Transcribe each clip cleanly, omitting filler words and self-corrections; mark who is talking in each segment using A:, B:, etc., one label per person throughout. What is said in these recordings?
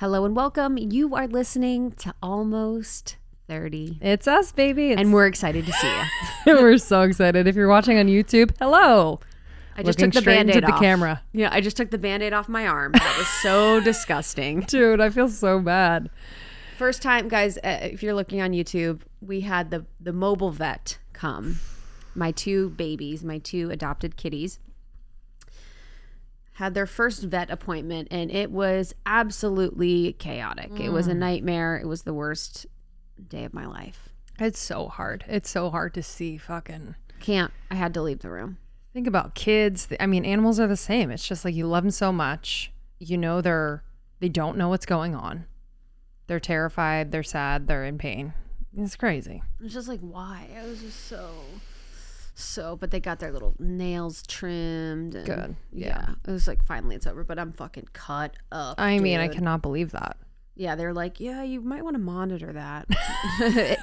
A: Hello and welcome. You are listening to Almost 30.
B: It's us, baby.
A: And we're excited to see you.
B: We're so excited. If you're watching on YouTube, hello.
A: I just
B: Looking
A: took the
B: straight
A: Band-Aid
B: into the
A: off.
B: camera.
A: Yeah, I just took the Band-Aid off my arm. That was so disgusting.
B: Dude, I feel so bad.
A: First time, guys, if you're looking on YouTube, we had the mobile vet come. My two babies, my two adopted kitties, had their first vet appointment, and it was absolutely chaotic. It was a nightmare. It was the worst day of my life.
B: It's so hard. It's so hard to see fucking.
A: I had to leave the room.
B: Think about kids. I mean, animals are the same. It's just like you love them so much. You know, they don't know what's going on. They're terrified. They're sad. They're in pain. It's crazy.
A: It's just like, why? It was just but they got their little nails trimmed. And
B: Good.
A: Yeah. It was like, finally it's over, but I'm fucking cut up.
B: I mean, I
A: dude.
B: cannot believe that.
A: Yeah, they're like, yeah, you might want to monitor that.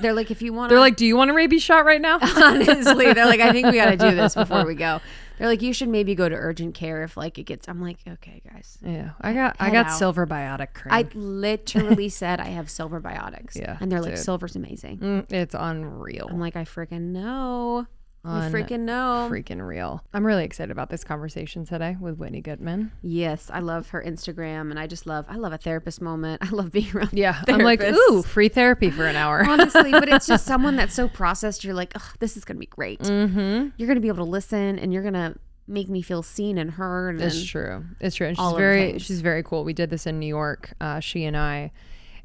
A: They're like, if you want to.
B: They're like, do you want a rabies shot right now?
A: Honestly, they're like, I think we got to do this before we go. They're like, you should maybe go to urgent care if like it gets. I'm like, okay, guys.
B: Yeah, I got silver biotic cream.
A: I literally said I have silver biotics.
B: Yeah,
A: and they're like,
B: dude.
A: silver's amazing.
B: It's unreal.
A: I'm like, I freaking know. I freaking know.
B: Freaking real. I'm really excited about this conversation today with Whitney Goodman.
A: Yes, I love her Instagram, and I love a therapist moment. I love being around
B: Yeah,
A: therapists.
B: I'm like, ooh, free therapy for an hour.
A: Honestly, but it's just someone that's so processed. You're like, oh, this is going to be great.
B: Mm-hmm.
A: You're going to be able to listen, and you're going to make me feel seen and heard.
B: It's true. It's true. And she's very cool. We did this in New York, she and I.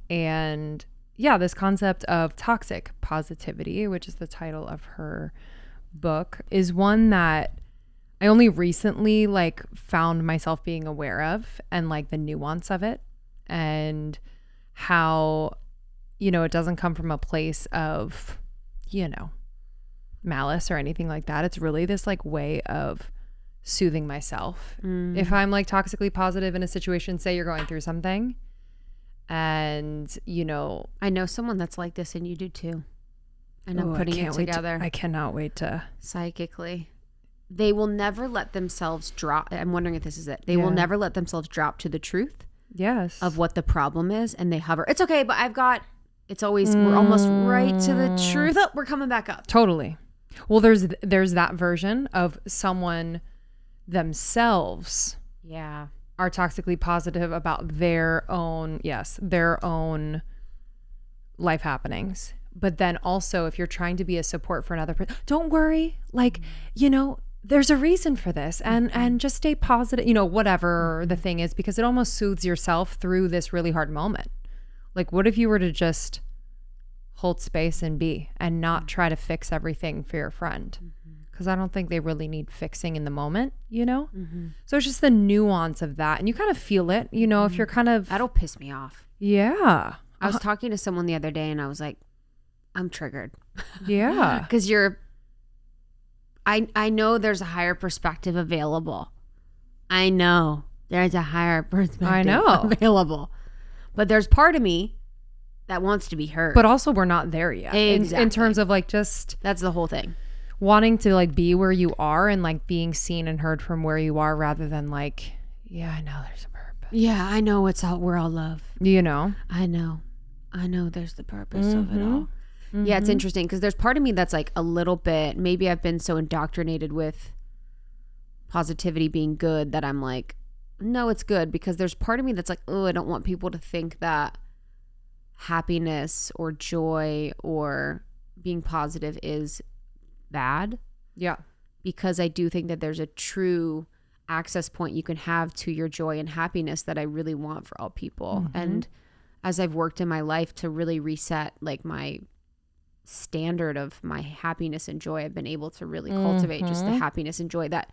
B: And yeah, this concept of toxic positivity, which is the title of her book, is one that I only recently like found myself being aware of, and like the nuance of it, and how, you know, it doesn't come from a place of, you know, malice or anything like that. It's really this like way of soothing myself. If I'm like toxically positive in a situation, say you're going through something, and you know,
A: I know someone that's like this, and you do too. And I'm putting it together.
B: I cannot wait to.
A: Psychically. They will never let themselves drop. I'm wondering if this is it. They will never let themselves drop to the truth.
B: Yes.
A: Of what the problem is. And they hover. It's okay, but it's always, we're almost right to the truth. Oh, we're coming back up.
B: Totally. Well, there's that version of someone themselves.
A: Yeah.
B: Are toxically positive about their own life happenings. But then also, if you're trying to be a support for another person, don't worry. Like, you know, there's a reason for this, and just stay positive, you know, whatever the thing is, because it almost soothes yourself through this really hard moment. Like, what if you were to just hold space and be, and not try to fix everything for your friend? Because I don't think they really need fixing in the moment, you know? So it's just the nuance of that. And you kind of feel it, you know, if you're kind of.
A: That'll piss me off.
B: Yeah.
A: I was talking to someone the other day, and I was like, I'm triggered.
B: Yeah.
A: Because I know there's a higher perspective available. I know there's a higher perspective available. But there's part of me that wants to be heard.
B: But also we're not there yet.
A: Exactly.
B: In terms of like just.
A: That's the whole thing.
B: Wanting to like be where you are, and like being seen and heard from where you are, rather than like, yeah, I know there's a purpose.
A: Yeah, I know we're all love.
B: You know?
A: I know there's the purpose of it all. Yeah, it's interesting because there's part of me that's like a little bit, maybe I've been so indoctrinated with positivity being good that I'm like, no, it's good, because there's part of me that's like, oh, I don't want people to think that happiness or joy or being positive is bad.
B: Yeah.
A: Because I do think that there's a true access point you can have to your joy and happiness that I really want for all people. And as I've worked in my life to really reset like my standard of my happiness and joy, I've been able to really cultivate just the happiness and joy that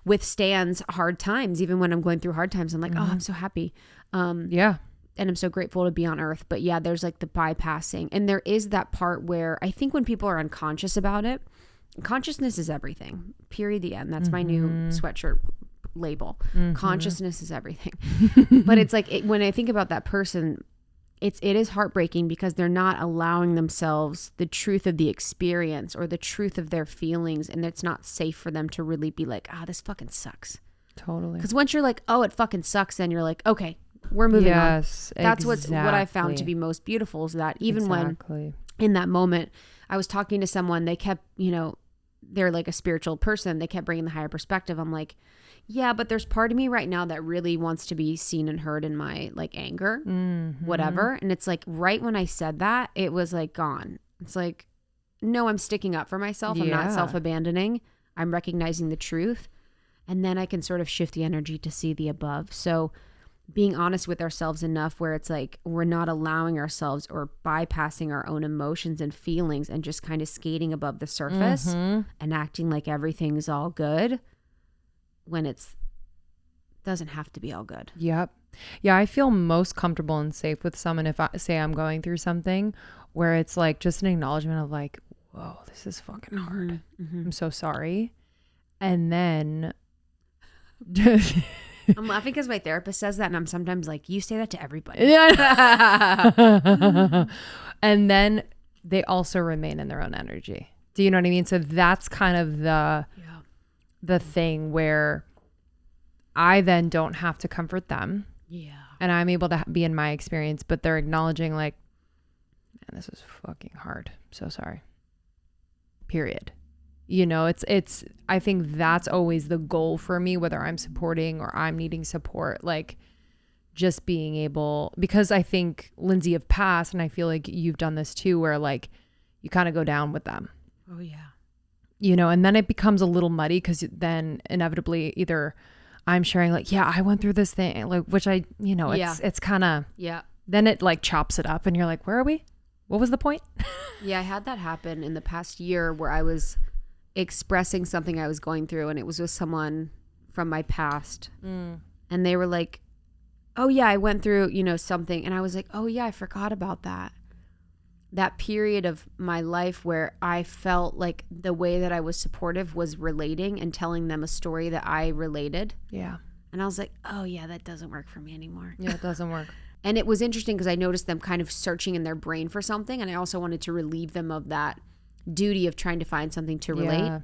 A: withstands hard times. Even when I'm going through hard times, I'm like, oh, I'm so happy.
B: Yeah.
A: And I'm so grateful to be on earth. But yeah, there's like the bypassing. And there is that part where I think when people are unconscious about it, consciousness is everything. Period. The end. That's my new sweatshirt label. Consciousness is everything. But it's like when I think about that person, it is heartbreaking because they're not allowing themselves the truth of the experience or the truth of their feelings, and it's not safe for them to really be like, this fucking sucks.
B: Totally.
A: Because once you're like, oh, it fucking sucks, then you're like, okay, we're moving on.
B: Yes,
A: That's what I found to be most beautiful is that even when in that moment I was talking to someone, they kept, they're like a spiritual person. They kept bringing the higher perspective. I'm like, yeah, but there's part of me right now that really wants to be seen and heard in my like anger, whatever. And it's like right when I said that, it was like gone. It's like, no, I'm sticking up for myself. I'm not self-abandoning. I'm recognizing the truth. And then I can sort of shift the energy to see the above. So being honest with ourselves enough where it's like we're not allowing ourselves or bypassing our own emotions and feelings and just kind of skating above the surface and acting like everything's all good when it's doesn't have to be all good.
B: Yep. Yeah, I feel most comfortable and safe with someone if I say I'm going through something where it's like just an acknowledgement of like, whoa, this is fucking hard. I'm so sorry. And then
A: I'm laughing because my therapist says that and I'm sometimes like, you say that to everybody.
B: And then they also remain in their own energy. Do you know what I mean? So that's kind of the thing where I then don't have to comfort them. Yeah. And I'm able to be in my experience, but they're acknowledging like, man, this is fucking hard. So sorry. Period. It's I think that's always the goal for me, whether I'm supporting or I'm needing support, like just being able, because I think Lindsey have passed and I feel like you've done this too, where like you kind of go down with them.
A: Oh yeah.
B: And then it becomes a little muddy because then inevitably either I'm sharing like, yeah, I went through this thing, like, which I, it's kind of, then it like chops it up and you're like, where are we? What was the point?
A: Yeah. I had that happen in the past year where I was expressing something I was going through and it was with someone from my past. And they were like, oh yeah, I went through, something. And I was like, oh yeah, I forgot about that period of my life where I felt like the way that I was supportive was relating and telling them a story that I related.
B: Yeah.
A: And I was like, oh yeah, that doesn't work for me anymore.
B: Yeah, it doesn't work.
A: And it was interesting because I noticed them kind of searching in their brain for something. And I also wanted to relieve them of that duty of trying to find something to relate.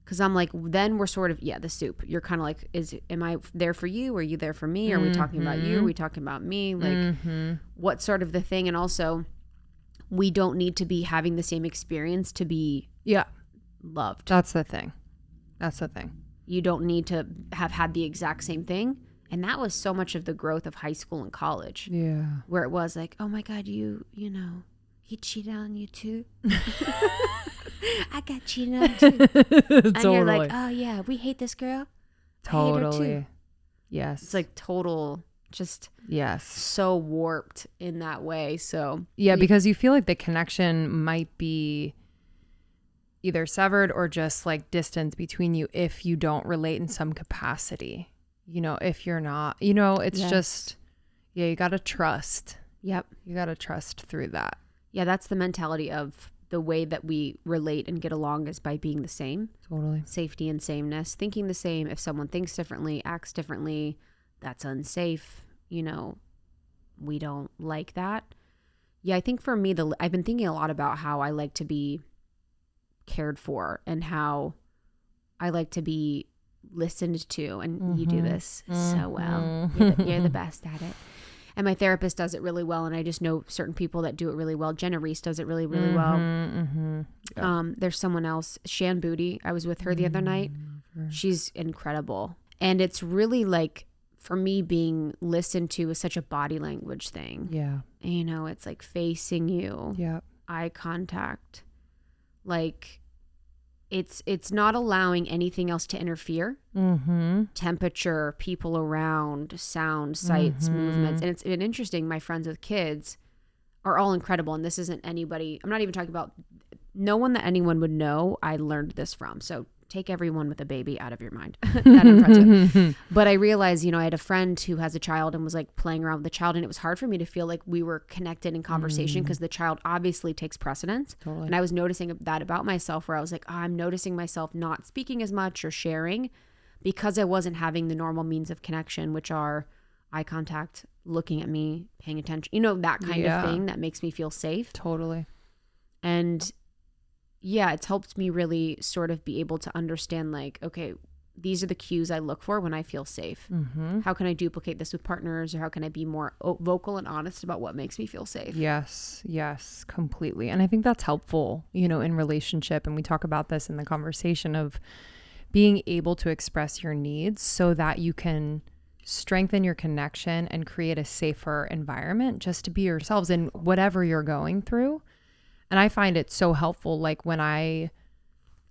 A: Because I'm like, then we're sort of, the soup. You're kind of like, am I there for you? Are you there for me? Are we talking about you? Are we talking about me? Like, what's sort of the thing? And also, we don't need to be having the same experience to be loved.
B: That's the thing.
A: You don't need to have had the exact same thing. And that was so much of the growth of high school and college. Yeah. Where it was like, oh my God, he cheated on you too. I got cheated on too. And you're like, oh yeah, we hate this girl.
B: Totally.
A: I hate her too.
B: Yes.
A: It's like total, just so warped in that way. So
B: yeah, because you feel like the connection might be either severed or just like distance between you if you don't relate in some capacity. If you're not, it's just, you got to trust.
A: Yep.
B: You got to trust through that.
A: Yeah, that's the mentality of the way that we relate and get along is by being the same.
B: Totally.
A: Safety and sameness. Thinking the same. If someone thinks differently, acts differently, that's unsafe. We don't like that. Yeah, I think for me, I've been thinking a lot about how I like to be cared for and how I like to be listened to. And you do this so well. You're the best at it. And my therapist does it really well. And I just know certain people that do it really well. Jenna Reese does it really, really well. Yeah. There's someone else, Shan Booty. I was with her the other night. She's incredible. And it's really like, for me, being listened to is such a body language thing. Yeah. And, it's like facing you. Yeah. Eye contact. Like, it's not allowing anything else to interfere. Temperature, people around, sound, sights, movements. And it's been interesting. My friends with kids are all incredible. And this isn't anybody, I'm not even talking about no one that anyone would know I learned this from. So take everyone with a baby out of your mind that I'm friends with. But I realized, I had a friend who has a child and was like playing around with the child. And it was hard for me to feel like we were connected in conversation because the child obviously takes precedence. Totally. And I was noticing that about myself where I was like, I'm noticing myself not speaking as much or sharing because I wasn't having the normal means of connection, which are eye contact, looking at me, paying attention, that kind of thing that makes me feel safe.
B: Totally.
A: And yeah, it's helped me really sort of be able to understand like, okay, these are the cues I look for when I feel safe. How can I duplicate this with partners, or how can I be more vocal and honest about what makes me feel safe?
B: Yes, completely. And I think that's helpful, you know, in relationship. And we talk about this in the conversation of being able to express your needs so that you can strengthen your connection and create a safer environment just to be yourselves in whatever you're going through. And I find it so helpful. Like when I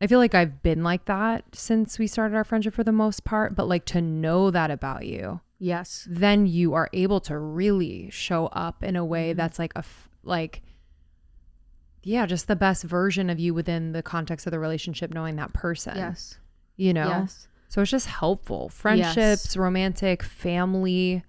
B: feel like I've been like that since we started our friendship for the most part, but like to know that about you.
A: Yes.
B: Then you are able to really show up in a way that's like just the best version of you within the context of the relationship, knowing that person.
A: Yes.
B: You know?
A: Yes. So
B: it's just helpful. Friendships, romantic, family.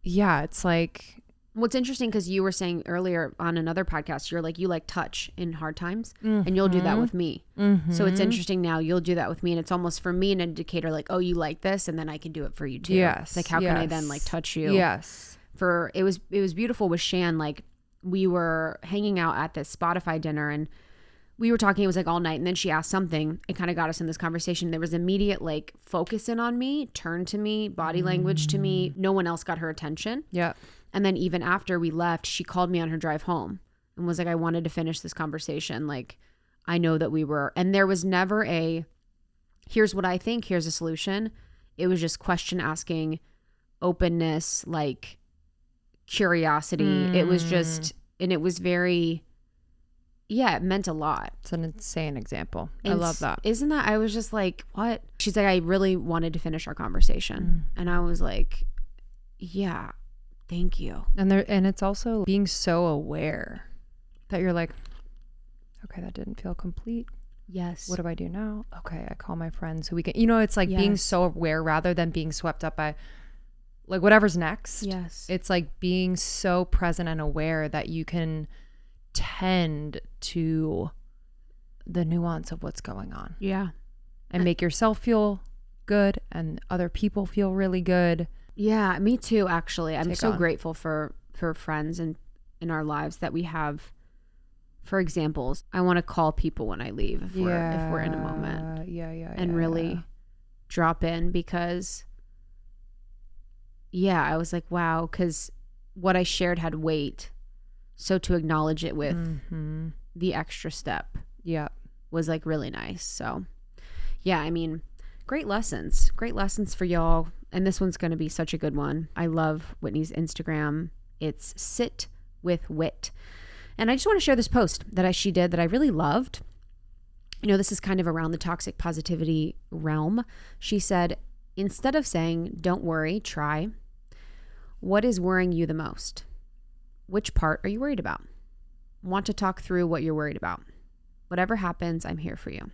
B: Yeah, it's like...
A: What's interesting, because you were saying earlier on another podcast, you're like, you like touch in hard times, and you'll do that with me. So it's interesting now, you'll do that with me, and it's almost for me an indicator like, oh, you like this, and then I can do it for you too.
B: Yes.
A: Like, how can I then like touch you?
B: Yes.
A: It was beautiful with Shan. Like, we were hanging out at this Spotify dinner, and we were talking, it was like all night, and then she asked something. It kind of got us in this conversation. There was immediate like focus in on me, turn to me, body language to me. No one else got her attention.
B: Yeah.
A: And then even after we left, she called me on her drive home and was like, I wanted to finish this conversation. Like, I know that we were, and there was never a, here's what I think, here's a solution. It was just question asking, openness, like curiosity. It was just, and it was very, yeah, it meant a lot.
B: It's an insane example. I love that.
A: Isn't that? I was just like, what? She's like, I really wanted to finish our conversation. And I was like, yeah, thank you.
B: And it's also being so aware that you're like, okay, that didn't feel complete.
A: Yes.
B: What do I do now? Okay, I call my friends so we can, you know, it's like being so aware rather than being swept up by like whatever's next.
A: Yes.
B: It's like being so present and aware that you can tend to the nuance of what's going on.
A: Yeah.
B: And make yourself feel good and other people feel really good.
A: Yeah, me too, actually. I'm so grateful for friends in our lives that we have. For examples, I want to call people when I leave if we're in a moment. And really drop in, because I was like, wow, because what I shared had weight. So to acknowledge it with the extra step was like really nice. So yeah, I mean, great lessons for y'all. And this one's going to be such a good one. I love Whitney's Instagram. It's Sit with Wit. And I just want to share this post that she did that I really loved. You know, this is kind of around the toxic positivity realm. She said, instead of saying, don't worry, try, what is worrying you the most? Which part are you worried about? Want to talk through what you're worried about. Whatever happens, I'm here for you.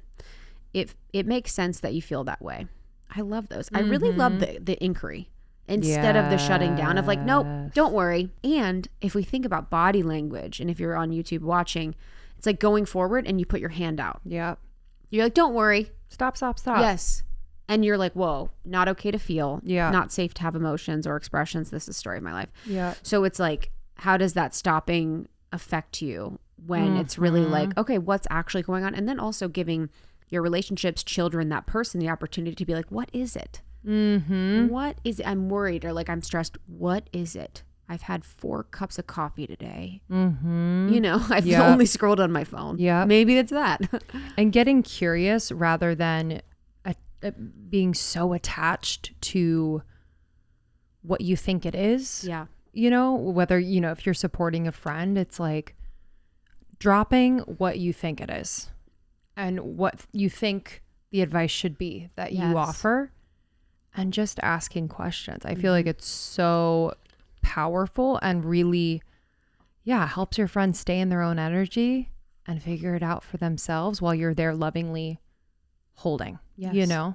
A: It makes sense that you feel that way. I love those. I really love the inquiry instead of the shutting down of like, nope, don't worry. And if we think about body language, and if you're on YouTube watching, it's like going forward and you put your hand out.
B: Yeah.
A: You're like, don't worry.
B: Stop.
A: Yes. And you're like, whoa, not okay to feel.
B: Yeah.
A: Not safe to have emotions or expressions. This is the story of my life.
B: Yeah.
A: So it's like, how does that stopping affect you when it's really like, okay, what's actually going on? And then also giving your relationships, children, that person the opportunity to be like, what is it? What is it? I'm worried, or like, I'm stressed. What is it? I've had 4 cups of coffee today. You know, I've only scrolled on my phone. Yeah. Maybe it's that.
B: And getting curious rather than being so attached to what you think it is.
A: Yeah.
B: You know, whether, you know, if you're supporting a friend, it's like dropping what you think it is and what you think the advice should be that you offer, and just asking questions. I feel like it's so powerful and really, helps your friends stay in their own energy and figure it out for themselves while you're there lovingly holding, you know?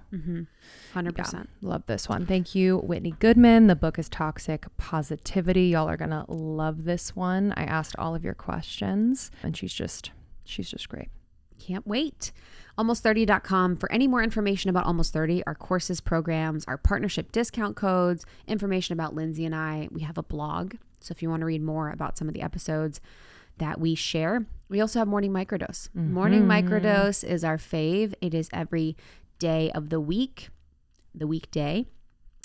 A: 100%.
B: Love this one. Thank you, Whitney Goodman. The book is Toxic Positivity. Y'all are going to love this one. I asked all of your questions, and she's just great.
A: Can't wait. Almost30.com for any more information about Almost 30, our courses, programs, our partnership discount codes, information about Lindsey and I. We have a blog. So if you want to read more about some of the episodes that we share, we also have Morning Microdose. Morning Microdose is our fave. It is every day of the week. the weekday.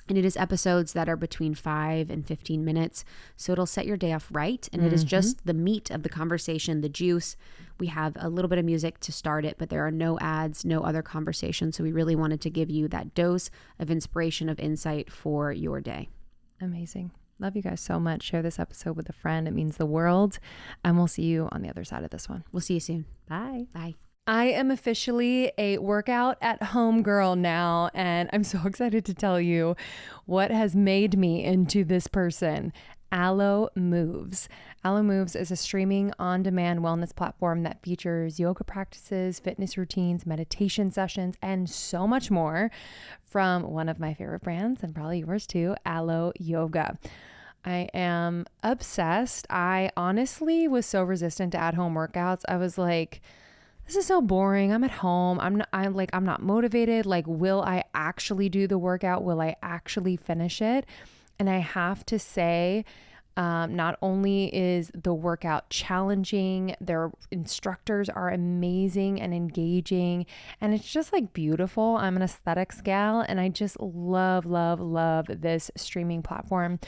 A: And it is episodes that are between 5 and 15 minutes. So it'll set your day off right. And it is just the meat of the conversation, the juice. We have a little bit of music to start it, but there are no ads, no other conversation. So we really wanted to give you that dose of inspiration, of insight for your day.
B: Amazing. Love you guys so much. Share this episode with a friend. It means the world. And we'll see you on the other side of this one.
A: We'll see you soon.
B: Bye.
A: Bye.
B: I am officially a workout at home girl now, and I'm so excited to tell you what has made me into this person. Alo Moves. Alo Moves is a streaming on-demand wellness platform that features yoga practices, fitness routines, meditation sessions, and so much more from one of my favorite brands, and probably yours too, Alo Yoga. I am obsessed. I honestly was so resistant to at-home workouts. I was like, this is so boring. I'm at home. I'm not motivated. Like, will I actually do the workout? Will I actually finish it? And I have to say, not only is the workout challenging, their instructors are amazing and engaging, and it's just like beautiful. I'm an aesthetics gal, and I just love, love, love this streaming platform.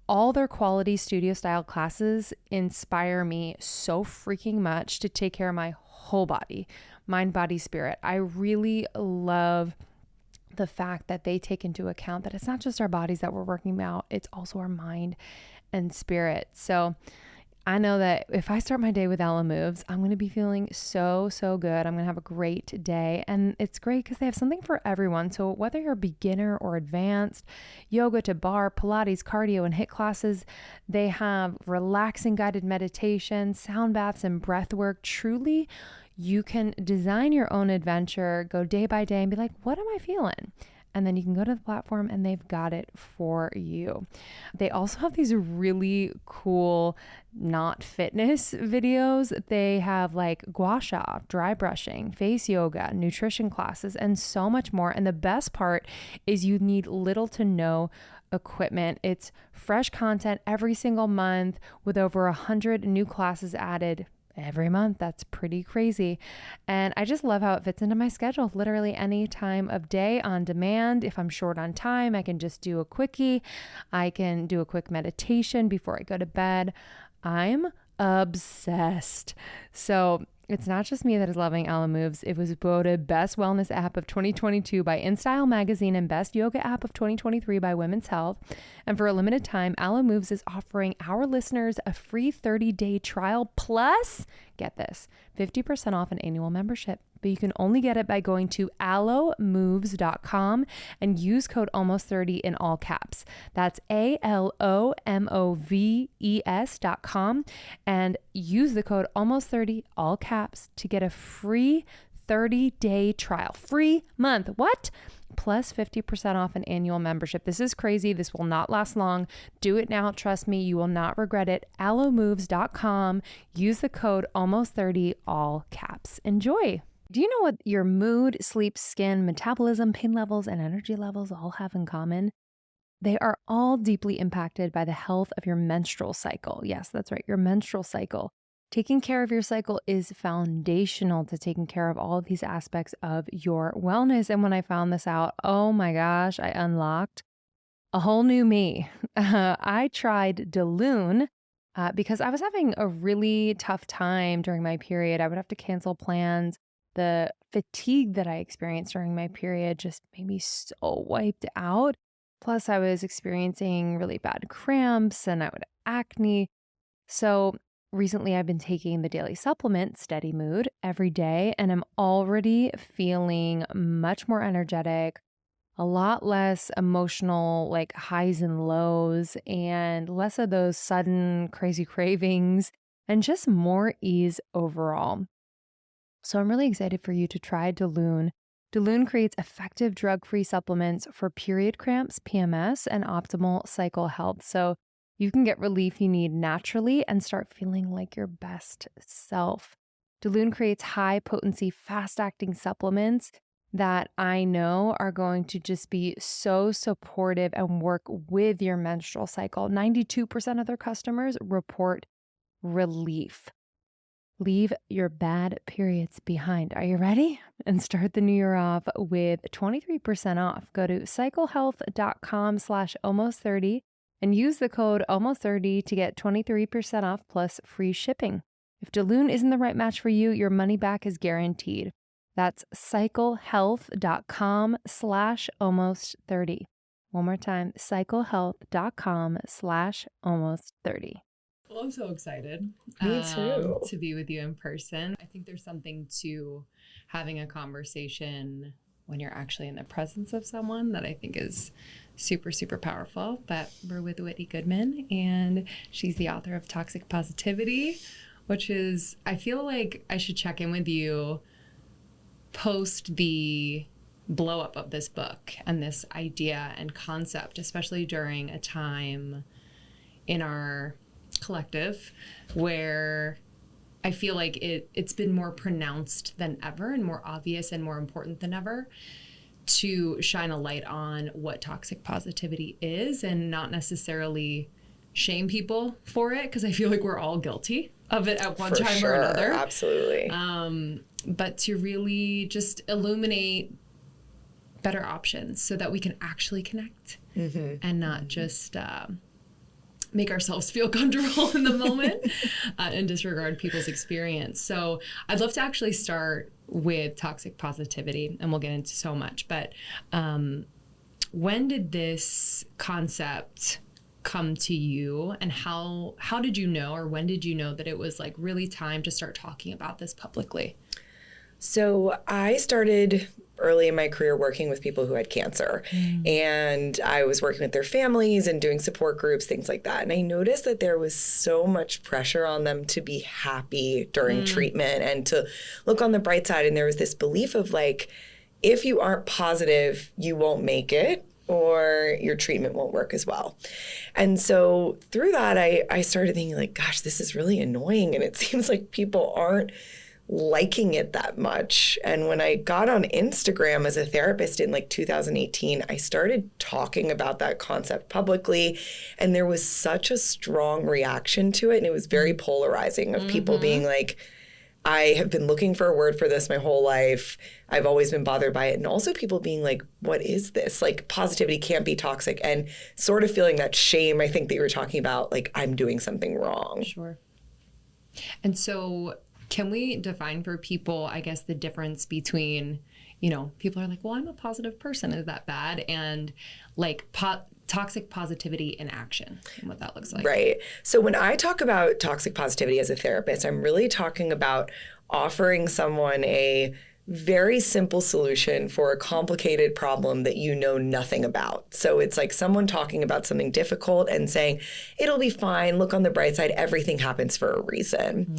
B: All their quality studio style classes inspire me so freaking much to take care of my whole body, mind, body, spirit. I really love the fact that they take into account that it's not just our bodies that we're working out, it's also our mind and spirit. So I know that if I start my day with Alo Moves, I'm going to be feeling so, so good. I'm going to have a great day. And it's great because they have something for everyone. So whether you're a beginner or advanced, yoga to bar, Pilates, cardio, and HIIT classes, they have relaxing guided meditation, sound baths, and breath work. Truly, you can design your own adventure, go day by day and be like, what am I feeling? And then you can go to the platform and they've got it for you. They also have these really cool, not fitness videos. They have like gua sha, dry brushing, face yoga, nutrition classes, and so much more. And the best part is you need little to no equipment. It's fresh content every single month with over 100 new classes added every month. That's pretty crazy. And I just love how it fits into my schedule. Literally any time of day on demand. If I'm short on time, I can just do a quickie. I can do a quick meditation before I go to bed. I'm obsessed. So it's not just me that is loving Alo Moves. It was voted Best Wellness App of 2022 by InStyle Magazine and Best Yoga App of 2023 by Women's Health. And for a limited time, Alo Moves is offering our listeners a free 30-day trial plus, get this, 50% off an annual membership. But you can only get it by going to alomoves.com and use code almost30 in all caps. That's ALOMOVES.com and use the code almost30 all caps to get a free 30-day trial. Free month. What? Plus 50% off an annual membership. This is crazy. This will not last long. Do it now. Trust me, you will not regret it. alomoves.com. Use the code almost30 all caps. Enjoy. Do you know what your mood, sleep, skin, metabolism, pain levels, and energy levels all have in common? They are all deeply impacted by the health of your menstrual cycle. Yes, that's right, your menstrual cycle. Taking care of your cycle is foundational to taking care of all of these aspects of your wellness. And when I found this out, oh my gosh, I unlocked a whole new me. I tried Delune because I was having a really tough time during my period. I would have to cancel plans. The fatigue that I experienced during my period just made me so wiped out. Plus, I was experiencing really bad cramps and I would have acne. So recently, I've been taking the daily supplement, Steady Mood, every day, and I'm already feeling much more energetic, a lot less emotional, like highs and lows, and less of those sudden crazy cravings, and just more ease overall. So I'm really excited for you to try Delune. Delune creates effective drug-free supplements for period cramps, PMS, and optimal cycle health. So you can get relief you need naturally and start feeling like your best self. Delune creates high-potency, fast-acting supplements that I know are going to just be so supportive and work with your menstrual cycle. 92% of their customers report relief. Leave your bad periods behind. Are you ready? And start the new year off with 23% off. Go to cyclehealth.com/almost30 and use the code almost30 to get 23% off plus free shipping. If Daloon isn't the right match for you, your money back is guaranteed. That's cyclehealth.com/almost30. One more time, cyclehealth.com/almost30.
C: Well, I'm so excited
D: Me too.
C: to be with you in person. I think there's something to having a conversation when you're actually in the presence of someone that I think is super, super powerful. But we're with Whitney Goodman, and she's the author of Toxic Positivity, which is, I feel like I should check in with you post the blow up of this book and this idea and concept, especially during a time in our collective where I feel like it's been more pronounced than ever and more obvious and more important than ever to shine a light on what toxic positivity is and not necessarily shame people for it, because I feel like we're all guilty of it at one time or another.
D: Absolutely.
C: But to really just illuminate better options so that we can actually connect and not just make ourselves feel comfortable in the moment and disregard people's experience. So I'd love to actually start with toxic positivity, and we'll get into so much. But when did this concept come to you, and how did you know, or when did you know that it was like really time to start talking about this publicly?
D: So I started early in my career working with people who had cancer, and I was working with their families and doing support groups, things like that. And I noticed that there was so much pressure on them to be happy during treatment and to look on the bright side. And there was this belief of like, if you aren't positive, you won't make it, or your treatment won't work as well. And so through that, I started thinking like, gosh, this is really annoying. And it seems like people aren't liking it that much. And when I got on Instagram as a therapist in like 2018, I started talking about that concept publicly, and there was such a strong reaction to it. And it was very polarizing of people being like, I have been looking for a word for this my whole life. I've always been bothered by it. And also people being like, what is this? Like, positivity can't be toxic. And sort of feeling that shame, I think that you were talking about, like, I'm doing something wrong.
C: Sure. And so can we define for people, I guess, the difference between, you know, people are like, well, I'm a positive person. Is that bad? And like toxic positivity in action and what that looks like.
D: Right. So when I talk about toxic positivity as a therapist, I'm really talking about offering someone a very simple solution for a complicated problem that you know nothing about. So it's like someone talking about something difficult and saying, it'll be fine, look on the bright side, everything happens for a reason.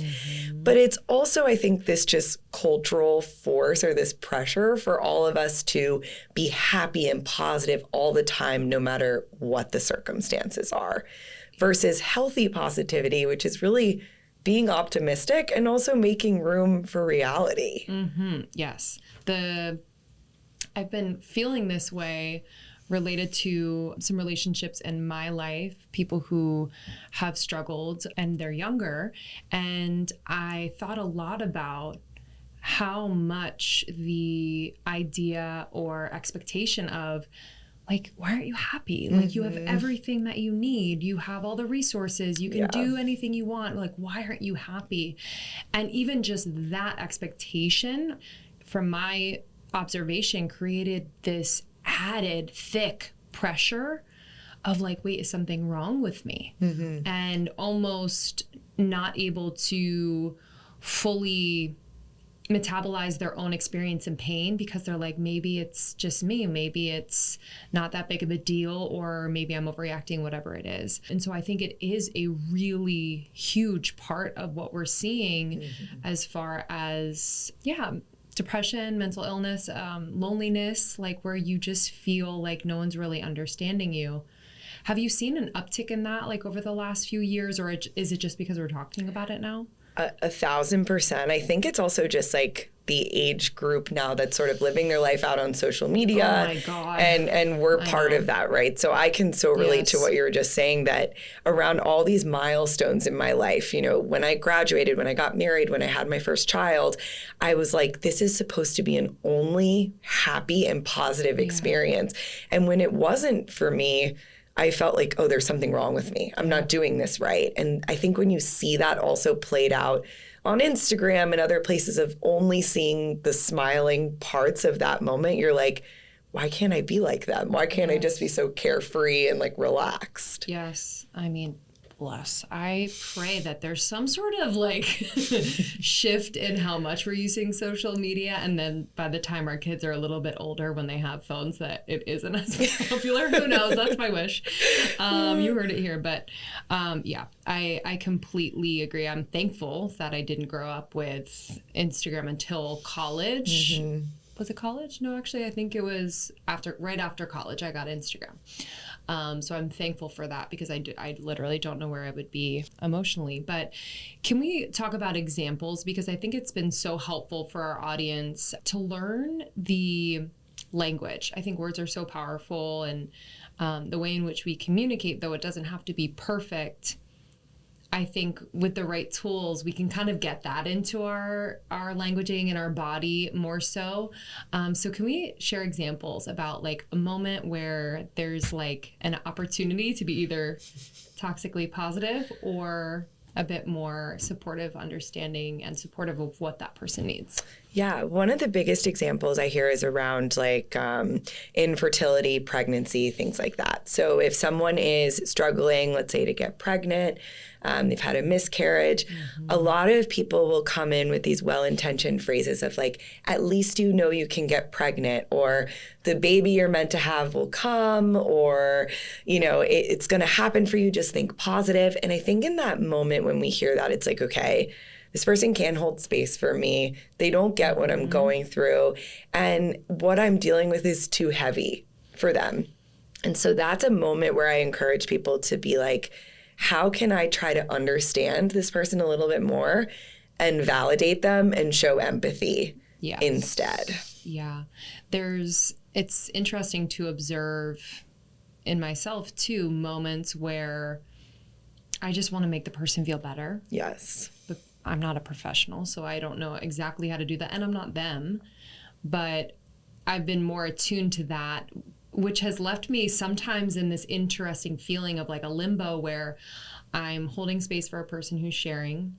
D: But it's also, I think, this just cultural force or this pressure for all of us to be happy and positive all the time, no matter what the circumstances are, versus healthy positivity, which is really being optimistic and also making room for reality.
C: Yes. I've been feeling this way related to some relationships in my life, people who have struggled and they're younger. And I thought a lot about how much the idea or expectation of, like, why aren't you happy? Like, you have everything that you need. You have all the resources. You can do anything you want. Like, why aren't you happy? And even just that expectation, from my observation, created this added thick pressure of like, wait, is something wrong with me? And almost not able to fully metabolize their own experience and pain, because they're like, maybe it's just me, maybe it's not that big of a deal, or maybe I'm overreacting, whatever it is. And so I think it is a really huge part of what we're seeing as far as, depression, mental illness, loneliness, like where you just feel like no one's really understanding you. Have you seen an uptick in that, like over the last few years, or is it just because we're talking about it now?
D: 1,000%. I think it's also just like the age group now that's sort of living their life out on social media.
C: Oh my God.
D: And we're part of that, right? So I can so relate to what you were just saying, that around all these milestones in my life, you know, when I graduated, when I got married, when I had my first child, I was like, this is supposed to be an only happy and positive experience. And when it wasn't for me, I felt like, oh, there's something wrong with me. I'm not doing this right. And I think when you see that also played out on Instagram and other places of only seeing the smiling parts of that moment, you're like, why can't I be like them? Why can't I just be so carefree and like relaxed?
C: Yes. I mean, bless. I pray that there's some sort of like shift in how much we're using social media. And then by the time our kids are a little bit older, when they have phones, that it isn't as popular. Who knows? That's my wish. You heard it here. But yeah, I completely agree. I'm thankful that I didn't grow up with Instagram until college. Mm-hmm. Was it college? No, actually, I think it was right after college, I got Instagram. So I'm thankful for that, because I literally don't know where I would be emotionally. But can we talk about examples? Because I think it's been so helpful for our audience to learn the language. I think words are so powerful, and the way in which we communicate, though it doesn't have to be perfect, I think with the right tools, we can kind of get that into our languaging and our body more so. So can we share examples about like a moment where there's like an opportunity to be either toxically positive or a bit more supportive, understanding, and supportive of what that person needs?
D: Yeah, one of the biggest examples I hear is around like infertility, pregnancy, things like that. So if someone is struggling, let's say to get pregnant, they've had a miscarriage, a lot of people will come in with these well-intentioned phrases of like, at least you know you can get pregnant, or the baby you're meant to have will come, or, you know, it's going to happen for you, just think positive. And I think in that moment when we hear that, it's like, okay, this person can't hold space for me. They don't get what I'm going through. And what I'm dealing with is too heavy for them. And so that's a moment where I encourage people to be like, how can I try to understand this person a little bit more and validate them and show empathy instead?
C: Yeah. It's interesting to observe in myself too, moments where I just want to make the person feel better.
D: Yes.
C: But I'm not a professional, so I don't know exactly how to do that. And I'm not them, but I've been more attuned to that, which has left me sometimes in this interesting feeling of like a limbo where I'm holding space for a person who's sharing,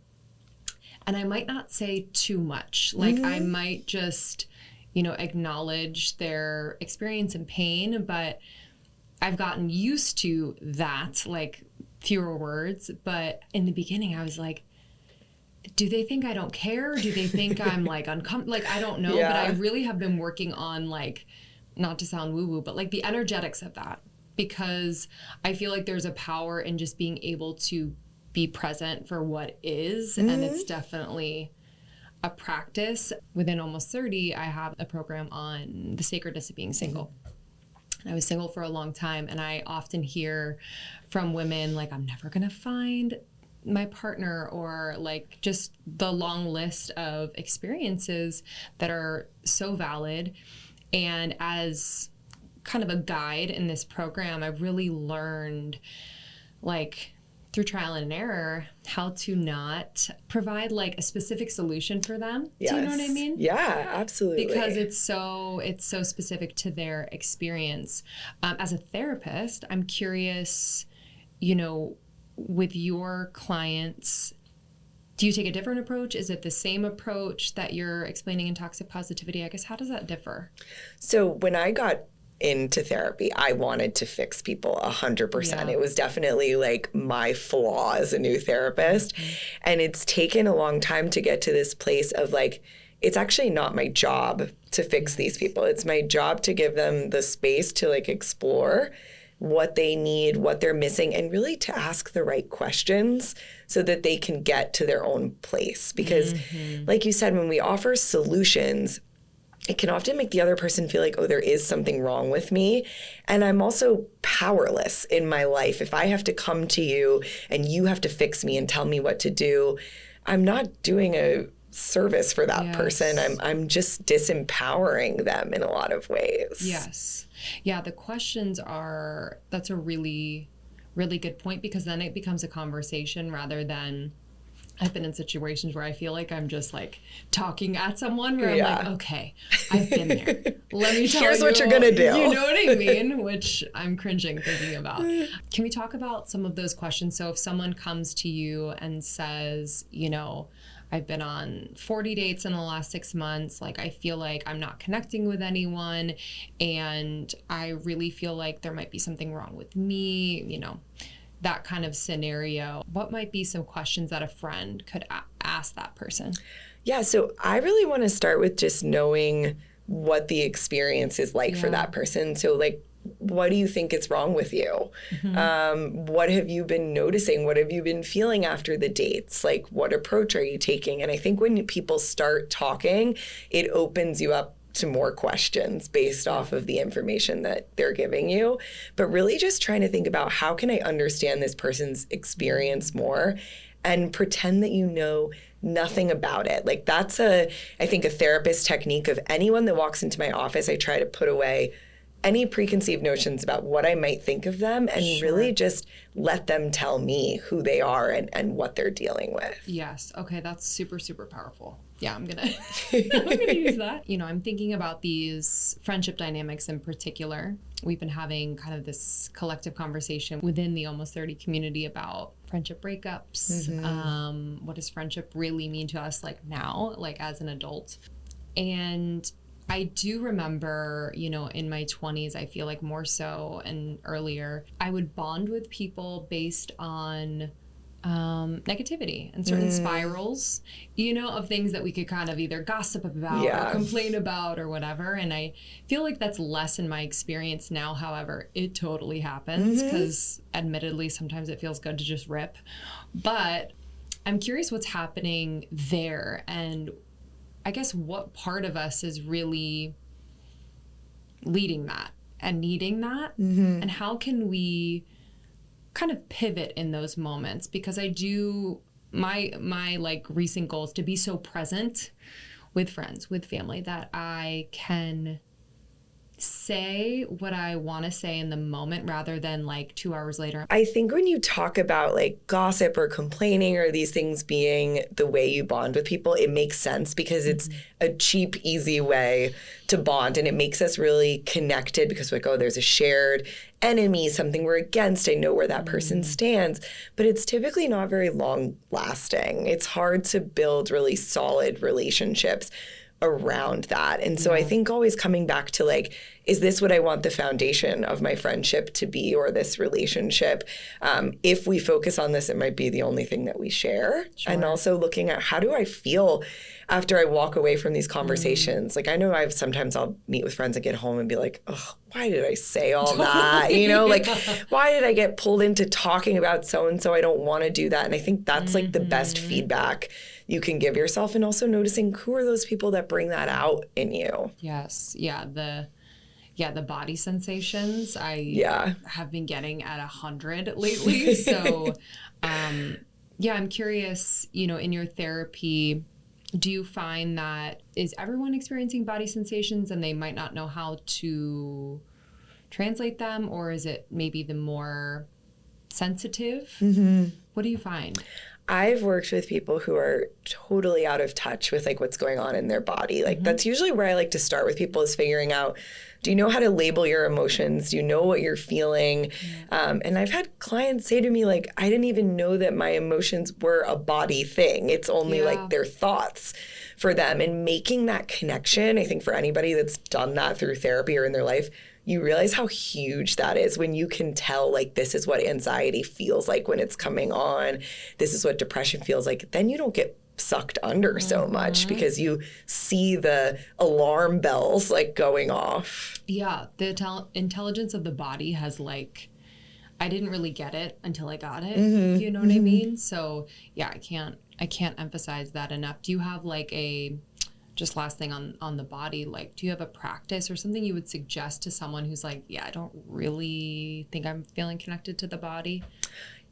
C: and I might not say too much. Like I might just, you know, acknowledge their experience and pain, but I've gotten used to that, like fewer words. But in the beginning I was like, do they think I don't care? Do they think I'm like uncomfortable? Like, I don't know, but I really have been working on like, not to sound woo-woo, but like the energetics of that, because I feel like there's a power in just being able to be present for what is. And it's definitely a practice. Within Almost 30, I have a program on the sacredness of being single. And I was single for a long time. And I often hear from women like, I'm never going to find my partner, or like just the long list of experiences that are so valid. And as kind of a guide in this program, I've really learned, like through trial and error, how to not provide like a specific solution for them.
D: Yes.
C: Do you know what I mean?
D: Yeah, absolutely.
C: Because it's so specific to their experience. As a therapist, I'm curious, you know, with your clients, do you take a different approach? Is it the same approach that you're explaining in toxic positivity? I guess, how does that differ?
D: So when I got into therapy, I wanted to fix people 100%.
C: Yeah.
D: It was definitely like my flaw as a new therapist. And it's taken a long time to get to this place of like, it's actually not my job to fix these people. It's my job to give them the space to like explore what they need, what they're missing, and really to ask the right questions so that they can get to their own place. Because like you said, when we offer solutions, it can often make the other person feel like, oh, there is something wrong with me. And I'm also powerless in my life. If I have to come to you and you have to fix me and tell me what to do, I'm not doing a service for that person. I'm just disempowering them in a lot of ways.
C: Yes. Yeah, the questions that's a really, really good point, because then it becomes a conversation rather than, I've been in situations where I feel like I'm just like talking at someone where I'm like, okay, I've been there. Let me tell you.
D: Here's what you're going to do.
C: You know what I mean? Which I'm cringing thinking about. Can we talk about some of those questions? So if someone comes to you and says, you know, I've been on 40 dates in the last 6 months. Like, I feel like I'm not connecting with anyone, and I really feel like there might be something wrong with me, you know, that kind of scenario. What might be some questions that a friend could ask that person?
D: Yeah, so I really want to start with just knowing what the experience is like for that person. So like, what do you think is wrong with you? What have you been noticing? What have you been feeling after the dates? Like, what approach are you taking? And I think when people start talking, it opens you up to more questions based off of the information that they're giving you. But really just trying to think about, how can I understand this person's experience more and pretend that you know nothing about it. Like, that's I think a therapist technique of anyone that walks into my office. I try to put away any preconceived notions about what I might think of them and really just let them tell me who they are and what they're dealing with.
C: Yes. Okay. That's super, super powerful. Yeah, I'm gonna use that. You know, I'm thinking about these friendship dynamics in particular. We've been having kind of this collective conversation within the Almost 30 community about friendship breakups. What does friendship really mean to us, like now, like as an adult? And I do remember, you know, in my 20s, I feel like more so and earlier, I would bond with people based on negativity and certain spirals, you know, of things that we could kind of either gossip about or complain about or whatever. And I feel like that's less in my experience now. However, it totally happens because admittedly, sometimes it feels good to just rip. But I'm curious what's happening there, and I guess what part of us is really leading that and needing that, and how can we kind of pivot in those moments? Because I do, my like recent goal is to be so present with friends, with family, that I can say what I want to say in the moment rather than like 2 hours later.
D: I think when you talk about like gossip or complaining or these things being the way you bond with people, it makes sense because it's a cheap, easy way to bond, and it makes us really connected because like, oh, there's a shared enemy, something we're against. I know where that person stands, but it's typically not very long lasting. It's hard to build really solid relationships around that. And so I think always coming back to like, is this what I want the foundation of my friendship to be, or this relationship? If we focus on this, it might be the only thing that we share. And also looking at, how do I feel after I walk away from these conversations? Like, I know I'll meet with friends and get home and be like, oh, why did I say all that? You know, like, why did I get pulled into talking about so-and-so? I don't want to do that. And I think that's like the best feedback you can give yourself, and also noticing who are those people that bring that out in you.
C: Yes. Yeah. The body sensations I have been getting at 100 lately. So, I'm curious, you know, in your therapy, do you find that is everyone experiencing body sensations and they might not know how to translate them, or is it maybe the more sensitive? What do you find?
D: I've worked with people who are totally out of touch with like what's going on in their body. Like that's usually where I like to start with people, is figuring out, do you know how to label your emotions? Do you know what you're feeling? And I've had clients say to me, like, I didn't even know that my emotions were a body thing. It's only like their thoughts for them. And making that connection, I think for anybody that's done that through therapy or in their life, you realize how huge that is when you can tell, like, this is what anxiety feels like when it's coming on. This is what depression feels like. Then you don't get sucked under so much because you see the alarm bells like going off. Yeah,
C: the intelligence of the body has like, I didn't really get it until I got it. You know what I mean? So yeah, I can't emphasize that enough. Do you have like just last thing on the body, like, do you have a practice or something you would suggest to someone who's like, yeah, I don't really think I'm feeling connected to the body?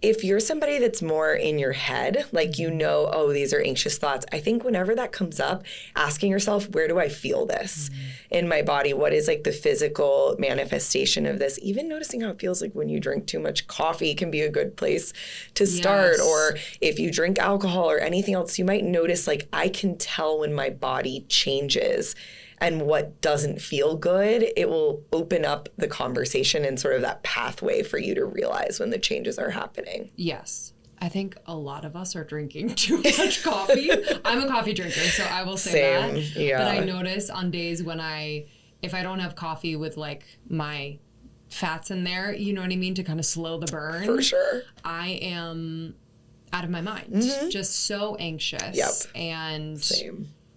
D: If you're somebody that's more in your head, like, oh, these are anxious thoughts, I think whenever that comes up, asking yourself, where do I feel this in my body? What is like the physical manifestation of this? Even noticing how it feels like when you drink too much coffee can be a good place to start. Or if you drink alcohol or anything else, you might notice, like, I can tell when my body changes and what doesn't feel good. It will open up the conversation and sort of that pathway for you to realize when the changes are happening.
C: Yes. I think a lot of us are drinking too much coffee. I'm a coffee drinker, so I will say that.
D: Yeah.
C: But I notice on days when if I don't have coffee with like my fats in there, you know what I mean, to kind of slow the burn.
D: For sure.
C: I am out of my mind. Just so anxious. And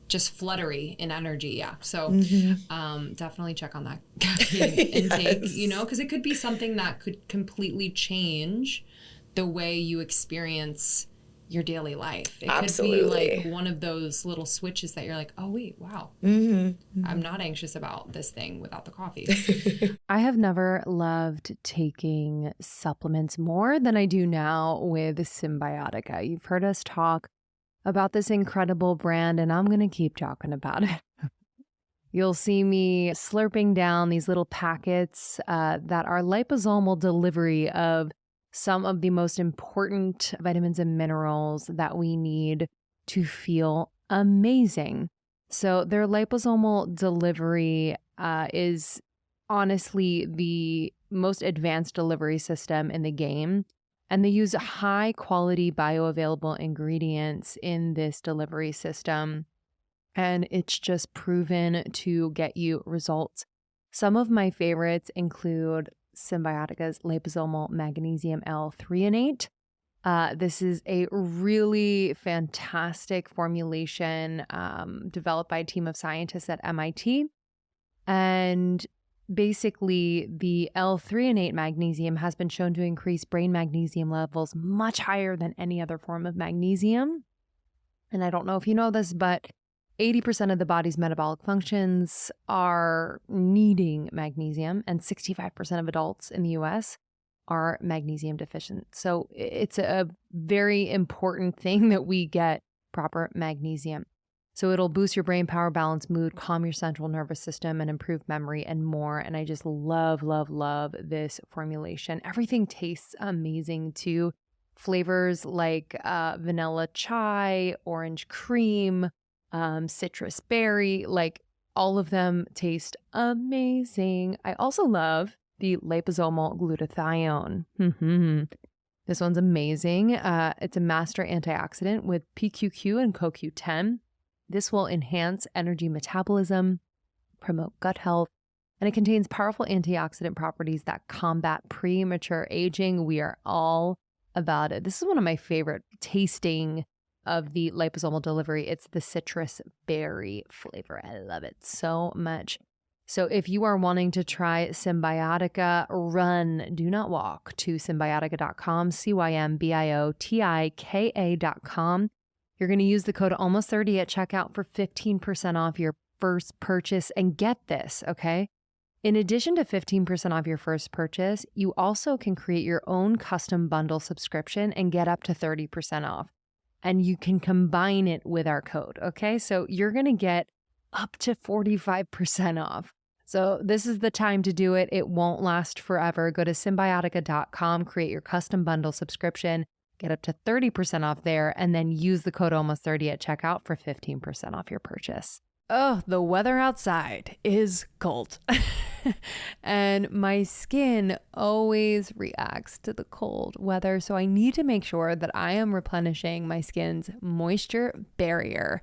C: just fluttery in energy. Yeah. So definitely check on that caffeine intake, because it could be something that could completely change the way you experience your daily life. It could be like one of those little switches that you're like, oh, wait, wow. I'm not anxious about this thing without the coffee.
B: I have never loved taking supplements more than I do now with Symbiotica. You've heard us talk about this incredible brand, and I'm going to keep talking about it. You'll see me slurping down these little packets that are liposomal delivery of some of the most important vitamins and minerals that we need to feel amazing. So their liposomal delivery is honestly the most advanced delivery system in the game. And they use high quality bioavailable ingredients in this delivery system. And it's just proven to get you results. Some of my favorites include Symbiotica's liposomal magnesium L-threonate. This is a really fantastic formulation developed by a team of scientists at MIT. And basically, the L-threonate magnesium has been shown to increase brain magnesium levels much higher than any other form of magnesium. And I don't know if you know this, but 80% of the body's metabolic functions are needing magnesium, and 65% of adults in the US are magnesium deficient. So it's a very important thing that we get proper magnesium. So it'll boost your brain power, balance mood, calm your central nervous system, and improve memory and more. And I just love, love, love this formulation. Everything tastes amazing too. Flavors like vanilla chai, orange cream, citrus berry, like all of them taste amazing. I also love the liposomal glutathione. This one's amazing. It's a master antioxidant with PQQ and CoQ10. This will enhance energy metabolism, promote gut health, and it contains powerful antioxidant properties that combat premature aging. We are all about it. This is one of my favorite tasting of the liposomal delivery. It's the citrus berry flavor. I love it so much. So if you are wanting to try Symbiotica, run, do not walk to symbiotica.com, Cymbiotika.com. You're going to use the code almost30 at checkout for 15% off your first purchase. And get this, okay? In addition to 15% off your first purchase, you also can create your own custom bundle subscription and get up to 30% off. And you can combine it with our code, okay? So you're going to get up to 45% off. So this is the time to do it. It won't last forever. Go to symbiotica.com, create your custom bundle subscription, get up to 30% off there, and then use the code almost30 at checkout for 15% off your purchase. Oh, the weather outside is cold. And my skin always reacts to the cold weather. So I need to make sure that I am replenishing my skin's moisture barrier.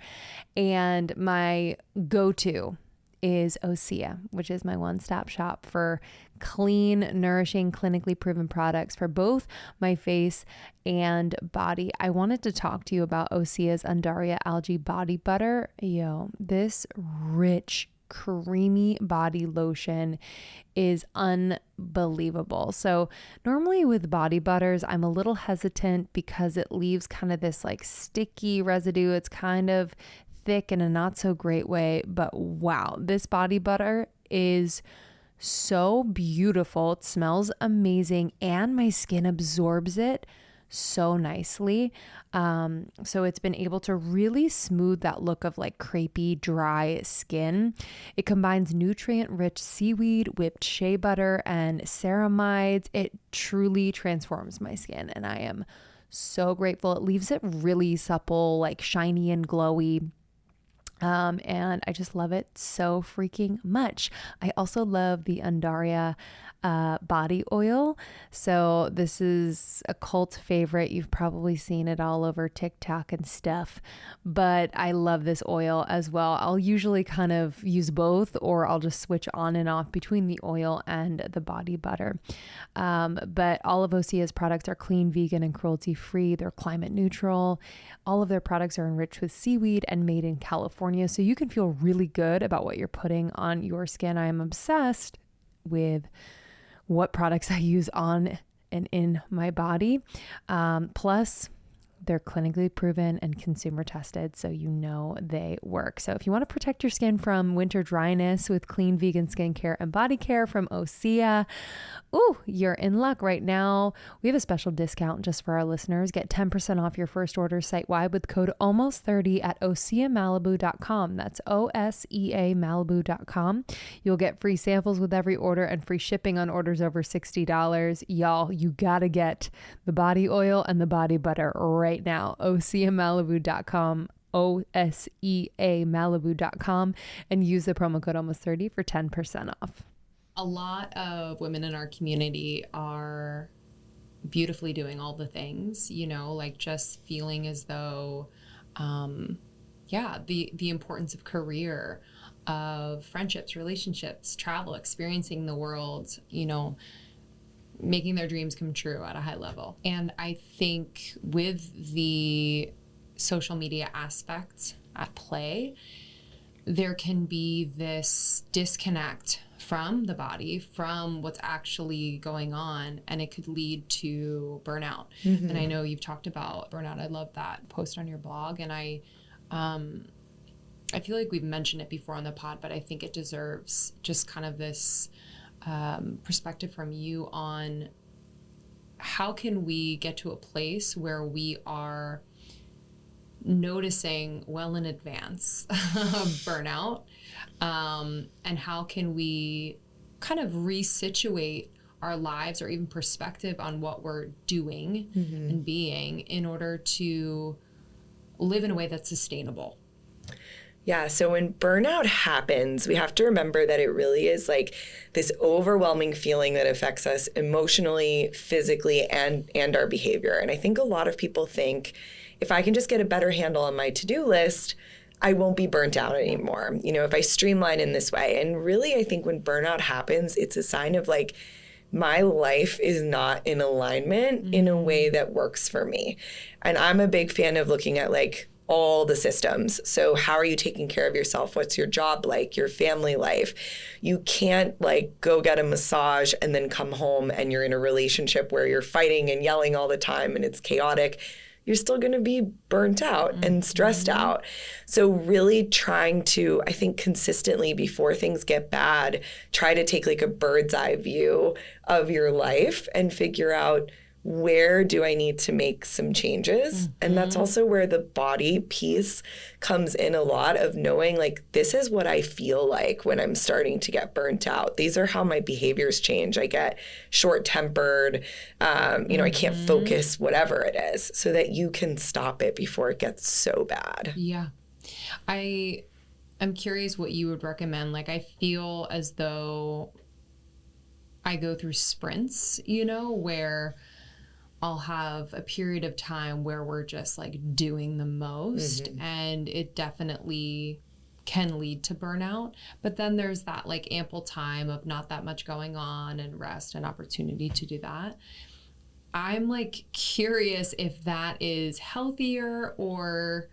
B: And my go-to is Osea, which is my one-stop shop for clean, nourishing, clinically proven products for both my face and body. I wanted to talk to you about Osea's Undaria Algae Body Butter. This rich, creamy body lotion is unbelievable. So normally with body butters, I'm a little hesitant because it leaves kind of this like sticky residue. It's kind of thick in a not so great way, but wow, this body butter is so beautiful. It smells amazing and my skin absorbs it so nicely. So it's been able to really smooth that look of like crepey, dry skin. It combines nutrient-rich seaweed, whipped shea butter, and ceramides. It truly transforms my skin, and I am so grateful. It leaves it really supple, like shiny and glowy. And I just love it so freaking much. I also love the Undaria body oil. So this is a cult favorite. You've probably seen it all over TikTok and stuff, but I love this oil as well. I'll usually kind of use both, or I'll just switch on and off between the oil and the body butter. But all of Osea's products are clean, vegan, and cruelty free. They're climate neutral. All of their products are enriched with seaweed and made in California. So you can feel really good about what you're putting on your skin. I am obsessed with what products I use on and in my body. Plus, they're clinically proven and consumer tested, so you know they work. So if you want to protect your skin from winter dryness with clean vegan skincare and body care from Osea, you're in luck right now. We have a special discount just for our listeners. Get 10% off your first order site-wide with code ALMOST30 at OseaMalibu.com. That's OSEA Malibu.com. You'll get free samples with every order and free shipping on orders over $60. Y'all, you gotta get the body oil and the body butter right now. OseaMalibu.com, OSEAMalibu.com, and use the promo code ALMOST30 for 10% off.
C: A lot of women in our community are beautifully doing all the things, like just feeling as though, the importance of career, of friendships, relationships, travel, experiencing the world, making their dreams come true at a high level. And I think with the social media aspect at play, there can be this disconnect from the body, from what's actually going on, and it could lead to burnout. Mm-hmm. And I know you've talked about burnout. I love that post on your blog, and I feel like we've mentioned it before on the pod, but I think it deserves just kind of this perspective from you on how can we get to a place where we are noticing well in advance of burnout, and how can we kind of resituate our lives or even perspective on what we're doing and being in order to live in a way that's sustainable.
D: Yeah, so when burnout happens, we have to remember that it really is like this overwhelming feeling that affects us emotionally, physically, and our behavior. And I think a lot of people think, if I can just get a better handle on my to-do list, I won't be burnt out anymore, if I streamline in this way. And really, I think when burnout happens, it's a sign of like, my life is not in alignment in a way that works for me. And I'm a big fan of looking at like all the systems. So how are you taking care of yourself? What's your job like? Your family life? You can't like go get a massage and then come home and you're in a relationship where you're fighting and yelling all the time and it's chaotic. You're still going to be burnt out and stressed out. So really trying to, I think, consistently before things get bad, try to take like a bird's eye view of your life and figure out, where do I need to make some changes? And that's also where the body piece comes in a lot, of knowing like, this is what I feel like when I'm starting to get burnt out. These are how my behaviors change. I get short-tempered, I can't focus, whatever it is, so that you can stop it before it gets so bad.
C: Yeah. I'm curious what you would recommend. Like, I feel as though I go through sprints, where I'll have a period of time where we're just like doing the most, and it definitely can lead to burnout. But then there's that like ample time of not that much going on and rest and opportunity to do that. I'm like curious if that is healthier, or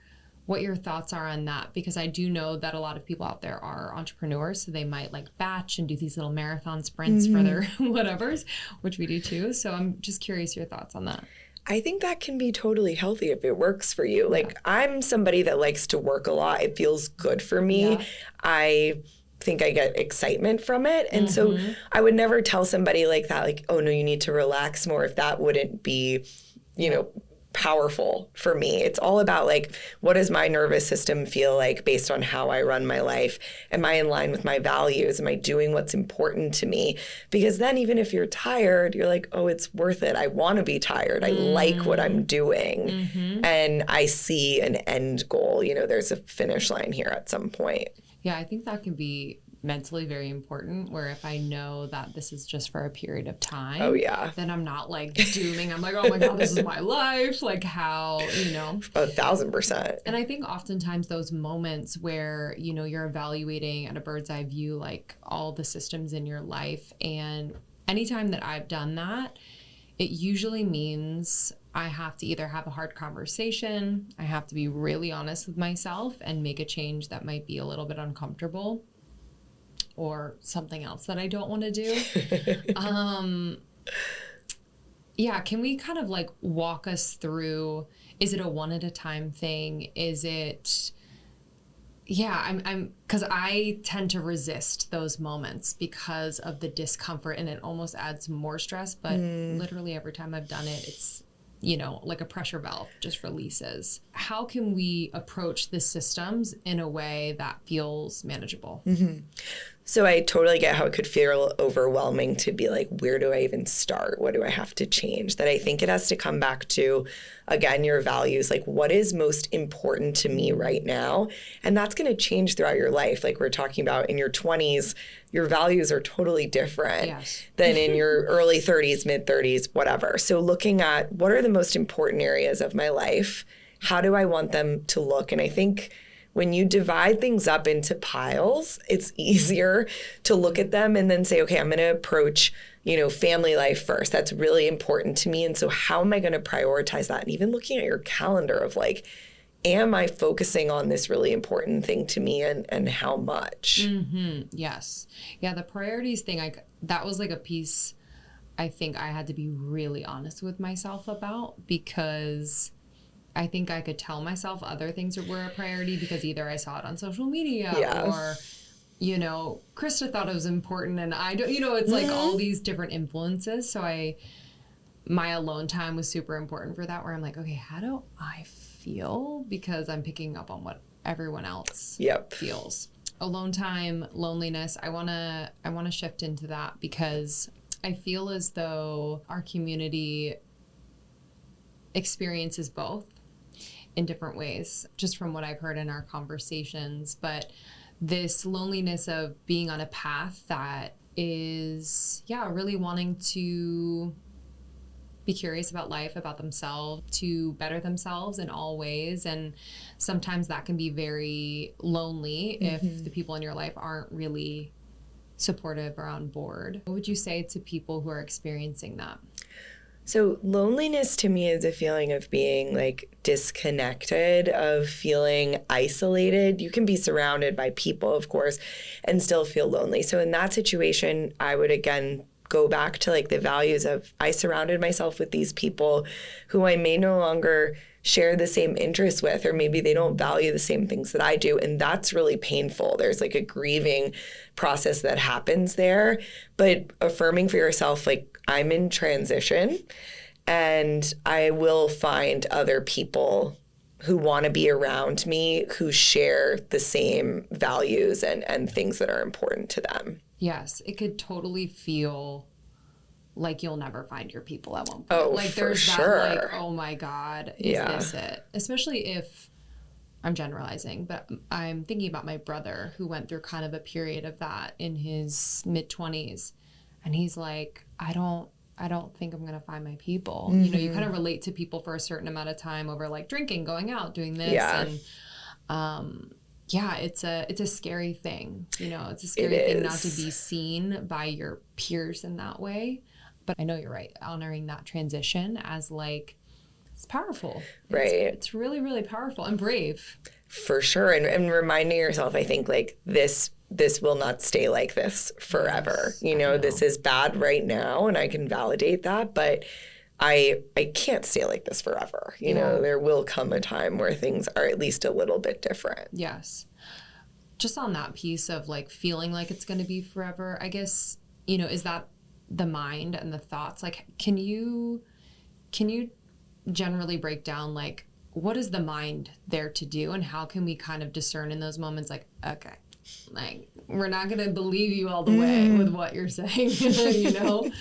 C: what your thoughts are on that, because I do know that a lot of people out there are entrepreneurs, so they might like batch and do these little marathon sprints for their whatevers, which we do too. So I'm just curious your thoughts on that.
D: I think that can be totally healthy if it works for you. Like, I'm somebody that likes to work a lot. It feels good for me. Yeah. I think I get excitement from it. And so I would never tell somebody like that, like, oh no, you need to relax more, if that wouldn't be powerful for me. It's all about like, what does my nervous system feel like based on how I run my life? Am I in line with my values? Am I doing what's important to me? Because then even if you're tired, you're like, oh, it's worth it. I want to be tired. I like what I'm doing. And I see an end goal. There's a finish line here at some point.
C: Yeah, I think that can be mentally very important, where if I know that this is just for a period of time, then I'm not like dooming. I'm like, oh my God, this is my life. Like how,
D: 1,000%.
C: And I think oftentimes those moments where, you're evaluating at a bird's eye view, like all the systems in your life. And anytime that I've done that, it usually means I have to either have a hard conversation, I have to be really honest with myself and make a change that might be a little bit uncomfortable, or something else that I don't want to do. Can we kind of like walk us through, is it a one at a time thing? Is it, because I tend to resist those moments because of the discomfort, and it almost adds more stress, but literally every time I've done it, it's, like a pressure valve just releases. How can we approach the systems in a way that feels manageable?
D: So I totally get how it could feel overwhelming to be like, where do I even start? What do I have to change? That I think it has to come back to, again, your values. Like, what is most important to me right now? And that's going to change throughout your life. Like we're talking about in your 20s, your values are totally different than in your early 30s, mid 30s, whatever. So looking at what are the most important areas of my life? How do I want them to look? And I think when you divide things up into piles, it's easier to look at them and then say, okay, I'm going to approach, family life first. That's really important to me. And so how am I going to prioritize that? And even looking at your calendar of like, am I focusing on this really important thing to me, and how much?
C: Yes. Yeah, the priorities thing, that was like a piece I think I had to be really honest with myself about, because I think I could tell myself other things were a priority because either I saw it on social media or, Krista thought it was important and I don't, it's like all these different influences. So my alone time was super important for that, where I'm like, okay, how do I feel? Because I'm picking up on what everyone else feels. Alone time, loneliness. I want to shift into that because I feel as though our community experiences both in different ways, just from what I've heard in our conversations. But this loneliness of being on a path that is, really wanting to be curious about life, about themselves, to better themselves in all ways. And sometimes that can be very lonely if the people in your life aren't really supportive or on board. What would you say to people who are experiencing that?
D: So loneliness to me is a feeling of being like disconnected, of feeling isolated. You can be surrounded by people, of course, and still feel lonely. So in that situation, I would again go back to like the values of, I surrounded myself with these people who I may no longer share the same interests with, or maybe they don't value the same things that I do. And that's really painful. There's like a grieving process that happens there. But affirming for yourself, like, I'm in transition and I will find other people who want to be around me, who share the same values and things that are important to them.
C: Yes, it could totally feel like you'll never find your people at one point.
D: Oh,
C: like
D: for
C: there's
D: sure.
C: that like, oh my God, is this it? Especially if, I'm generalizing, but I'm thinking about my brother who went through kind of a period of that in his mid-20s. And he's like, I don't think I'm going to find my people. You kind of relate to people for a certain amount of time over like drinking, going out, doing this. And it's a scary thing. It's a scary thing not to be seen by your peers in that way. But I know you're right. Honoring that transition as like, it's powerful.
D: Right.
C: It's really, really powerful and brave.
D: For sure. And reminding yourself, I think like this will not stay like this forever. Yes, this is bad right now and I can validate that, but I can't stay like this forever. There will come a time where things are at least a little bit different.
C: Yes. Just on that piece of like feeling like it's going to be forever, I guess, is that the mind and the thoughts? Like, can you generally break down like, what is the mind there to do, and how can we kind of discern in those moments, like, okay, like, we're not going to believe you all the way with what you're saying, you know?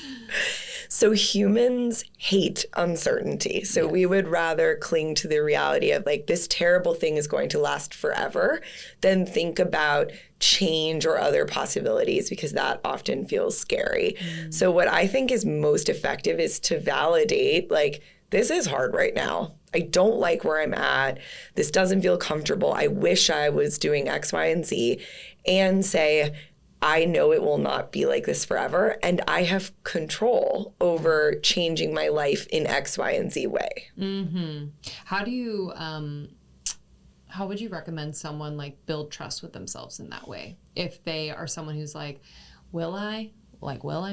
D: So humans hate uncertainty. So we would rather cling to the reality of like, this terrible thing is going to last forever than think about change or other possibilities, because that often feels scary. So what I think is most effective is to validate, like, this is hard right now. I don't like where I'm at. This doesn't feel comfortable. I wish I was doing X, Y, and Z. And say, I know it will not be like this forever, and I have control over changing my life in X, Y, and Z way.
C: Mm-hmm. How do you, how would you recommend someone like build trust with themselves in that way? If they are someone who's like, will I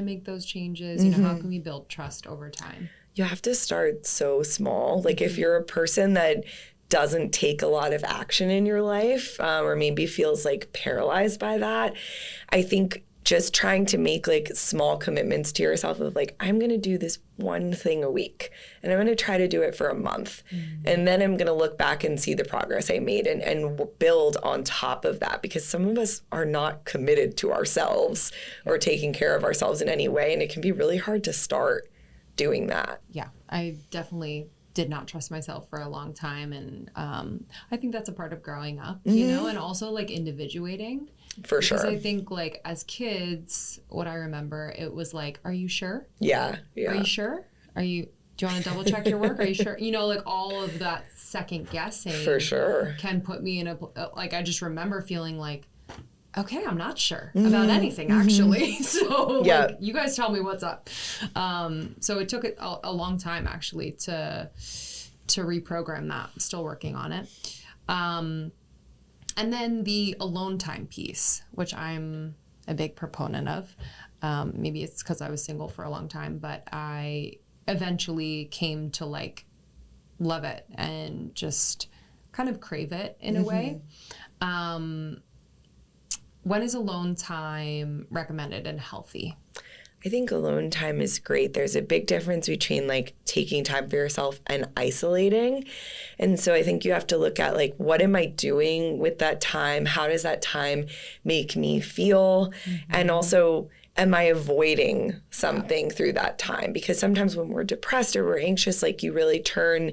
C: make those changes? You know, how can we build trust over time?
D: You have to start so small. Like if you're a person that doesn't take a lot of action in your life, or maybe feels like paralyzed by that, I think just trying to make like small commitments to yourself of like, I'm going to do this one thing a week, and I'm going to try to do it for a month. And then I'm going to look back and see the progress I made and build on top of that, because some of us are not committed to ourselves or taking care of ourselves in any way. And it can be really hard to start doing that.
C: Yeah, I definitely did not trust myself for a long time. And I think that's a part of growing up, you know, and also like individuating.
D: For sure.
C: Because I think like as kids, what I remember, it was like, are you sure?
D: Yeah.
C: Are you sure? Do you want to double check your work? Are you sure? You know, like all of that second guessing.
D: For sure.
C: Can put me in a, like, I just remember feeling like, okay, I'm not sure about anything actually. So like, you guys tell me what's up. So it took a long time actually to reprogram that. I'm still working on it. And then the alone time piece, which I'm a big proponent of. Maybe it's because I was single for a long time, but I eventually came to like love it and just kind of crave it in a way. When is alone time recommended and healthy?
D: I think alone time is great. There's a big difference between like taking time for yourself and isolating. And so I think you have to look at like, what am I doing with that time? How does that time make me feel? And also, am I avoiding something through that time? Because sometimes when we're depressed or we're anxious, like you really turn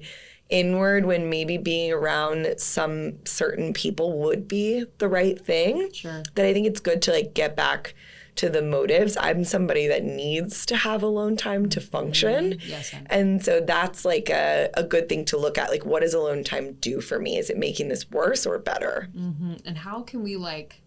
D: inward when maybe being around some certain people would be the right thing.
C: Sure.
D: That I think it's good to like get back to the motives. I'm somebody that needs to have alone time to function.
C: Yes.
D: And so that's like a good thing to look at. Like, what does alone time do for me? Is it making this worse or better?
C: And how can we like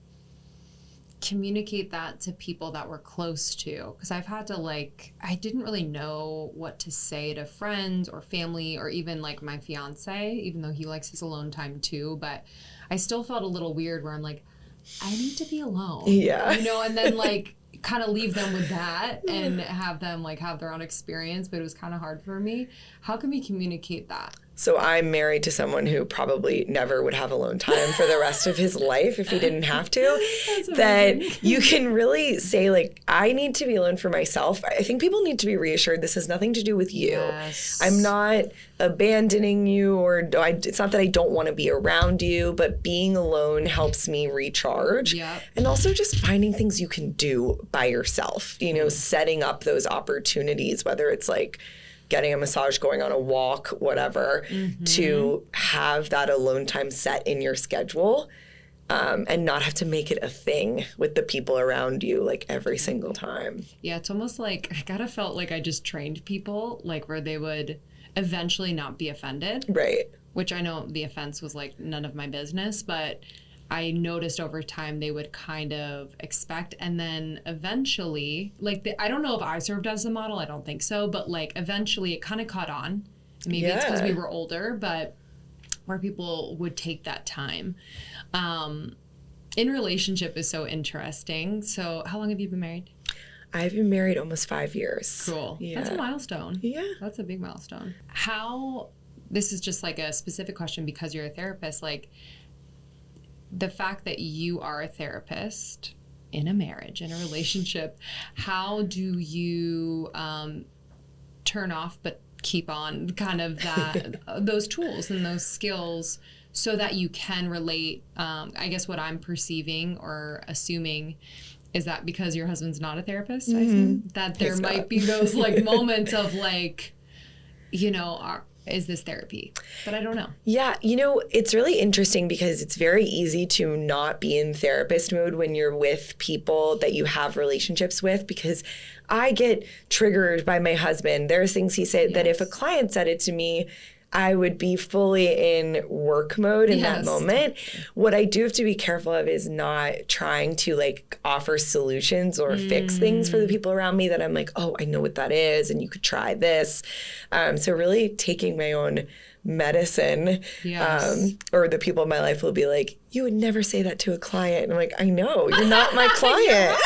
C: communicate that to people that we're close to? Because I've had to like, I didn't really know what to say to friends or family or even like my fiance, even though he likes his alone time too. But I still felt a little weird where I'm like, I need to be alone.
D: Yeah.
C: You know, and then like kind of leave them with that and have them like have their own experience. But it was kind of hard for me. How can we communicate that?
D: So I'm married to someone who probably never would have alone time for the rest of his life if he didn't have to. That you can really say, like, I need to be alone for myself. I think people need to be reassured this has nothing to do with you.
C: Yes.
D: I'm not abandoning you, or it's not that I don't want to be around you, but being alone helps me recharge.
C: Yep.
D: And also just finding things you can do by yourself, you know, setting up those opportunities, whether it's like getting a massage, going on a walk, whatever, to have that alone time set in your schedule, and not have to make it a thing with the people around you like every single time.
C: Yeah, it's almost like I kind of felt like I just trained people like where they would eventually not be offended.
D: Right.
C: Which I know the offense was like none of my business, but I noticed over time they would kind of expect, and then eventually, like, I don't know if I served as the model, I don't think so, but like eventually it kind of caught on. Maybe it's because we were older, but where people would take that time. In relationship is so interesting. So how long have you been married?
D: I've been married almost 5 years.
C: Cool.
D: Yeah.
C: That's a milestone.
D: Yeah.
C: That's a big milestone. This is just like a specific question because you're a therapist, like, the fact that you are a therapist in a marriage, in a relationship, how do you turn off but keep on kind of that, those tools and those skills so that you can relate. I guess what I'm perceiving or assuming is that because your husband's not a therapist, I assume, that there might be those like moments of like, is this therapy? But I don't know.
D: Yeah. It's really interesting because it's very easy to not be in therapist mode when you're with people that you have relationships with, because I get triggered by my husband. There's things he said that if a client said it to me, I would be fully in work mode in that moment. What I do have to be careful of is not trying to like offer solutions or fix things for the people around me that I'm like, oh, I know what that is and you could try this. So really taking my own medicine, or the people in my life will be like, you would never say that to a client. And I'm like, I know, you're not my client.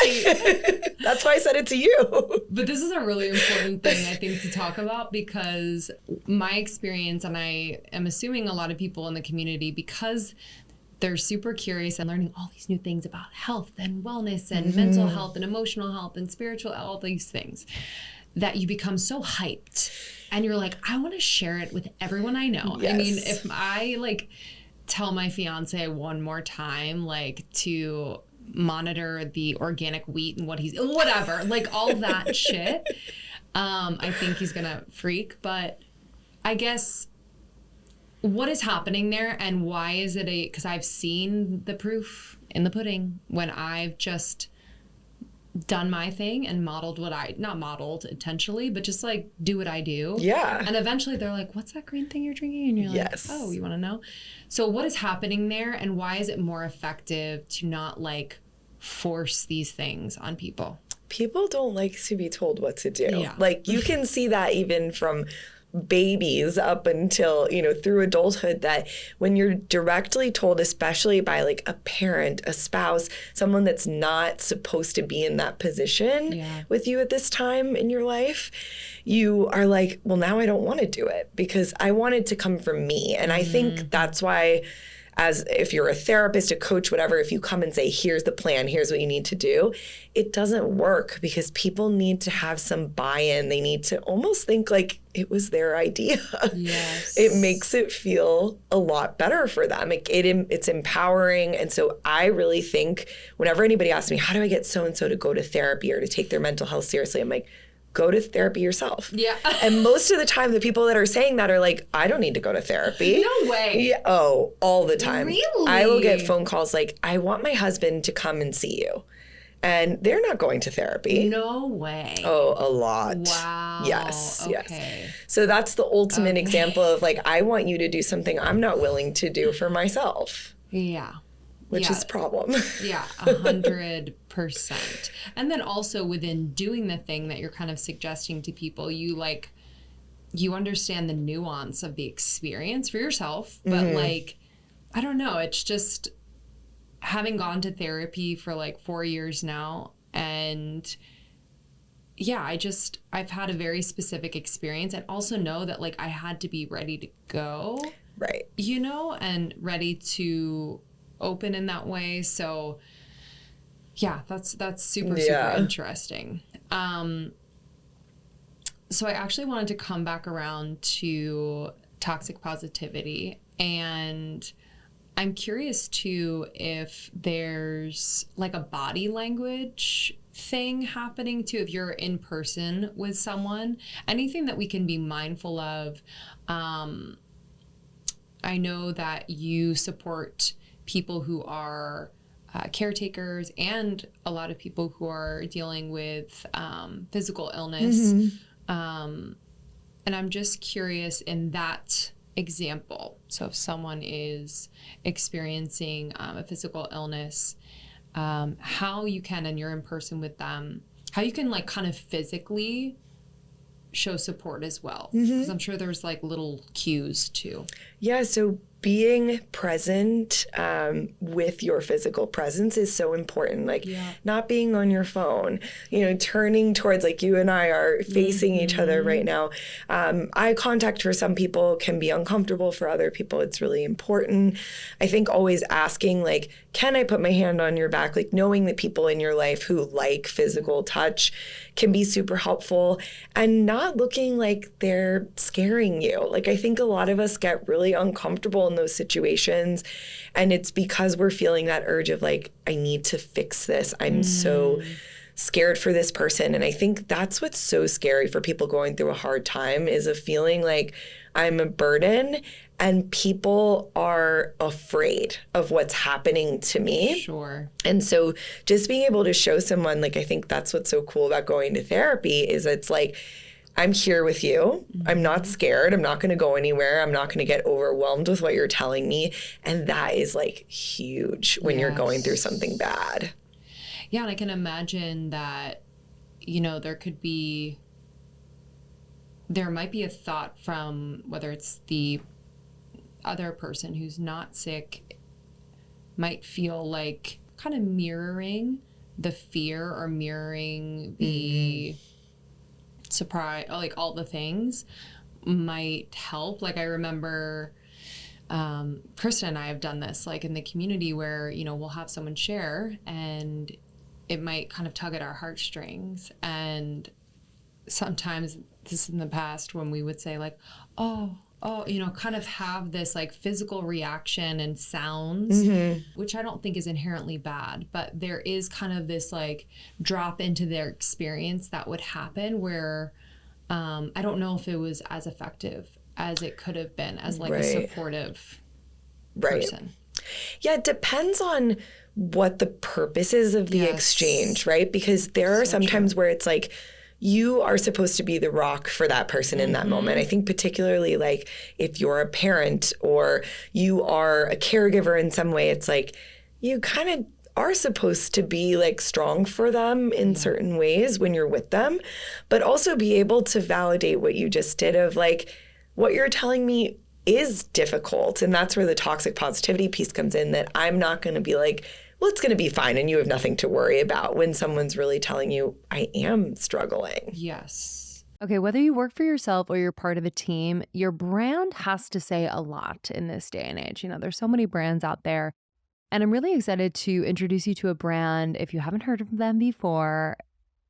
D: That's why I said it to you.
C: But this is a really important thing, I think, to talk about, because my experience, and I am assuming a lot of people in the community, because they're super curious and learning all these new things about health and wellness and mental health and emotional health and spiritual, all these things, that you become so hyped and you're like, I want to share it with everyone I know. I mean, if I like tell my fiance one more time, like to monitor the organic wheat and what he's, whatever, like all that shit, I think he's gonna freak. But I guess what is happening there, and why is it because I've seen the proof in the pudding when I've just done my thing and modeled not modeled intentionally, but just like do what I do. Yeah. And eventually they're like, what's that green thing you're drinking? And you're like, oh, you want to know? So what is happening there, and why is it more effective to not like force these things on people?
D: People don't like to be told what to do. Yeah. Like you can see that even from babies up until, through adulthood, that when you're directly told, especially by like a parent, a spouse, someone that's not supposed to be in that position with you at this time in your life, you are like, well, now I don't want to do it because I want it to come from me. And I think that's why, as if you're a therapist, a coach, whatever, if you come and say, here's the plan, here's what you need to do, it doesn't work because people need to have some buy-in. They need to almost think like it was their idea. Yes. It makes it feel a lot better for them. It's empowering. And so I really think whenever anybody asks me, how do I get so-and-so to go to therapy or to take their mental health seriously? I'm like, go to therapy yourself. Yeah. And most of the time, the people that are saying that are like, I don't need to go to therapy.
C: No way.
D: Yeah. Oh, all the time.
C: Really?
D: I will get phone calls like, I want my husband to come and see you. And they're not going to therapy.
C: No way.
D: Oh, a lot.
C: Wow.
D: Yes. Okay. Yes. So that's the ultimate example of like, I want you to do something I'm not willing to do for myself.
C: Yeah.
D: Which is a problem.
C: Yeah, 100%. And then also within doing the thing that you're kind of suggesting to people, you understand the nuance of the experience for yourself. But like, I don't know, it's just having gone to therapy for like 4 years now. And yeah, I've had a very specific experience, and also know that like I had to be ready to go.
D: Right.
C: And ready to open in that way. So yeah, that's super interesting. So I actually wanted to come back around to toxic positivity, and I'm curious too if there's like a body language thing happening too, if you're in person with someone, anything that we can be mindful of. I know that you support people who are caretakers and a lot of people who are dealing with physical illness. And I'm just curious in that example. So if someone is experiencing a physical illness, how you can, and you're in person with them, how you can like kind of physically show support as well. Because I'm sure there's like little cues too.
D: Yeah. So being present with your physical presence is so important. Like not being on your phone, turning towards, like you and I are facing each other right now. Eye contact for some people can be uncomfortable. For other people, it's really important. I think always asking, like, can I put my hand on your back? Like knowing that people in your life who like physical touch can be super helpful, and not looking like they're scaring you. Like I think a lot of us get really uncomfortable in those situations, and it's because we're feeling that urge of like, I need to fix this. I'm so scared for this person. And I think that's what's so scary for people going through a hard time, is a feeling like I'm a burden and people are afraid of what's happening to me.
C: Sure.
D: And so just being able to show someone, like, I think that's what's so cool about going to therapy, is it's like, I'm here with you. I'm not scared. I'm not going to go anywhere. I'm not going to get overwhelmed with what you're telling me. And that is like huge when you're going through something bad.
C: Yeah. And I can imagine that, there might be a thought from whether it's the other person who's not sick, might feel like kind of mirroring the fear or mirroring the surprise, or like all the things might help. Like I remember Krista and I have done this, like in the community, where we'll have someone share and it might kind of tug at our heartstrings. And sometimes this in the past when we would say like, oh, kind of have this like physical reaction and sounds, which I don't think is inherently bad, but there is kind of this like drop into their experience that would happen where I don't know if it was as effective as it could have been as like a supportive person.
D: Yeah, it depends on what the purpose is of the exchange, right? Because there are sometimes where it's like, you are supposed to be the rock for that person in that moment. I think particularly like if you're a parent or you are a caregiver in some way, it's like you kind of are supposed to be like strong for them in certain ways when you're with them, but also be able to validate what you just did of like, what you're telling me is difficult. And that's where the toxic positivity piece comes in, that I'm not going to be like, well, it's going to be fine and you have nothing to worry about, when someone's really telling you, I am struggling.
C: Yes.
B: Okay, whether you work for yourself or you're part of a team, your brand has to say a lot in this day and age. There's so many brands out there, and I'm really excited to introduce you to a brand. If you haven't heard of them before,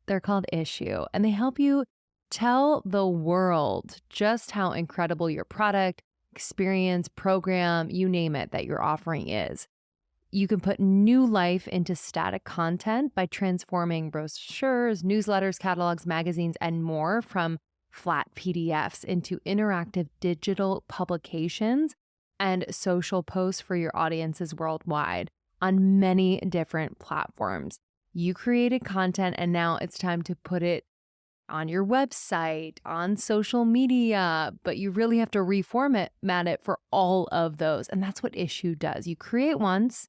B: they're called Issue, and they help you tell the world just how incredible your product, experience, program, you name it, that your offering is. You can put new life into static content by transforming brochures, newsletters, catalogs, magazines, and more from flat PDFs into interactive digital publications and social posts for your audiences worldwide on many different platforms. You created content, and now it's time to put it on your website, on social media, but you really have to reformat it for all of those. And that's what Issue does. You create once,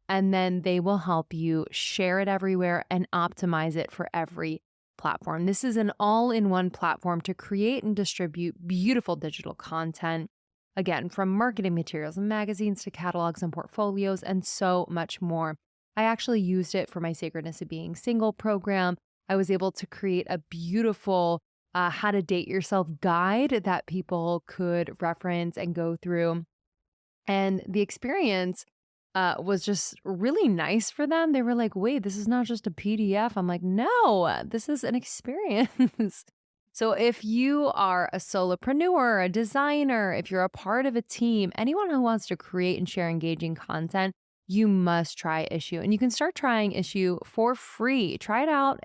B: and then they will help you share it everywhere and optimize it for every platform. This is an all-in-one platform to create and distribute beautiful digital content. Again, from marketing materials and magazines to catalogs and portfolios and so much more. I actually used it for my Sacredness of Being Single program. I was able to create a beautiful how to date yourself guide that people could reference and go through. And the experience was just really nice for them. They were like, wait, this is not just a PDF. I'm like, no, this is an experience. So if you are a solopreneur, a designer, if you're a part of a team, anyone who wants to create and share engaging content, you must try Issue. And you can start trying Issue for free. Try it out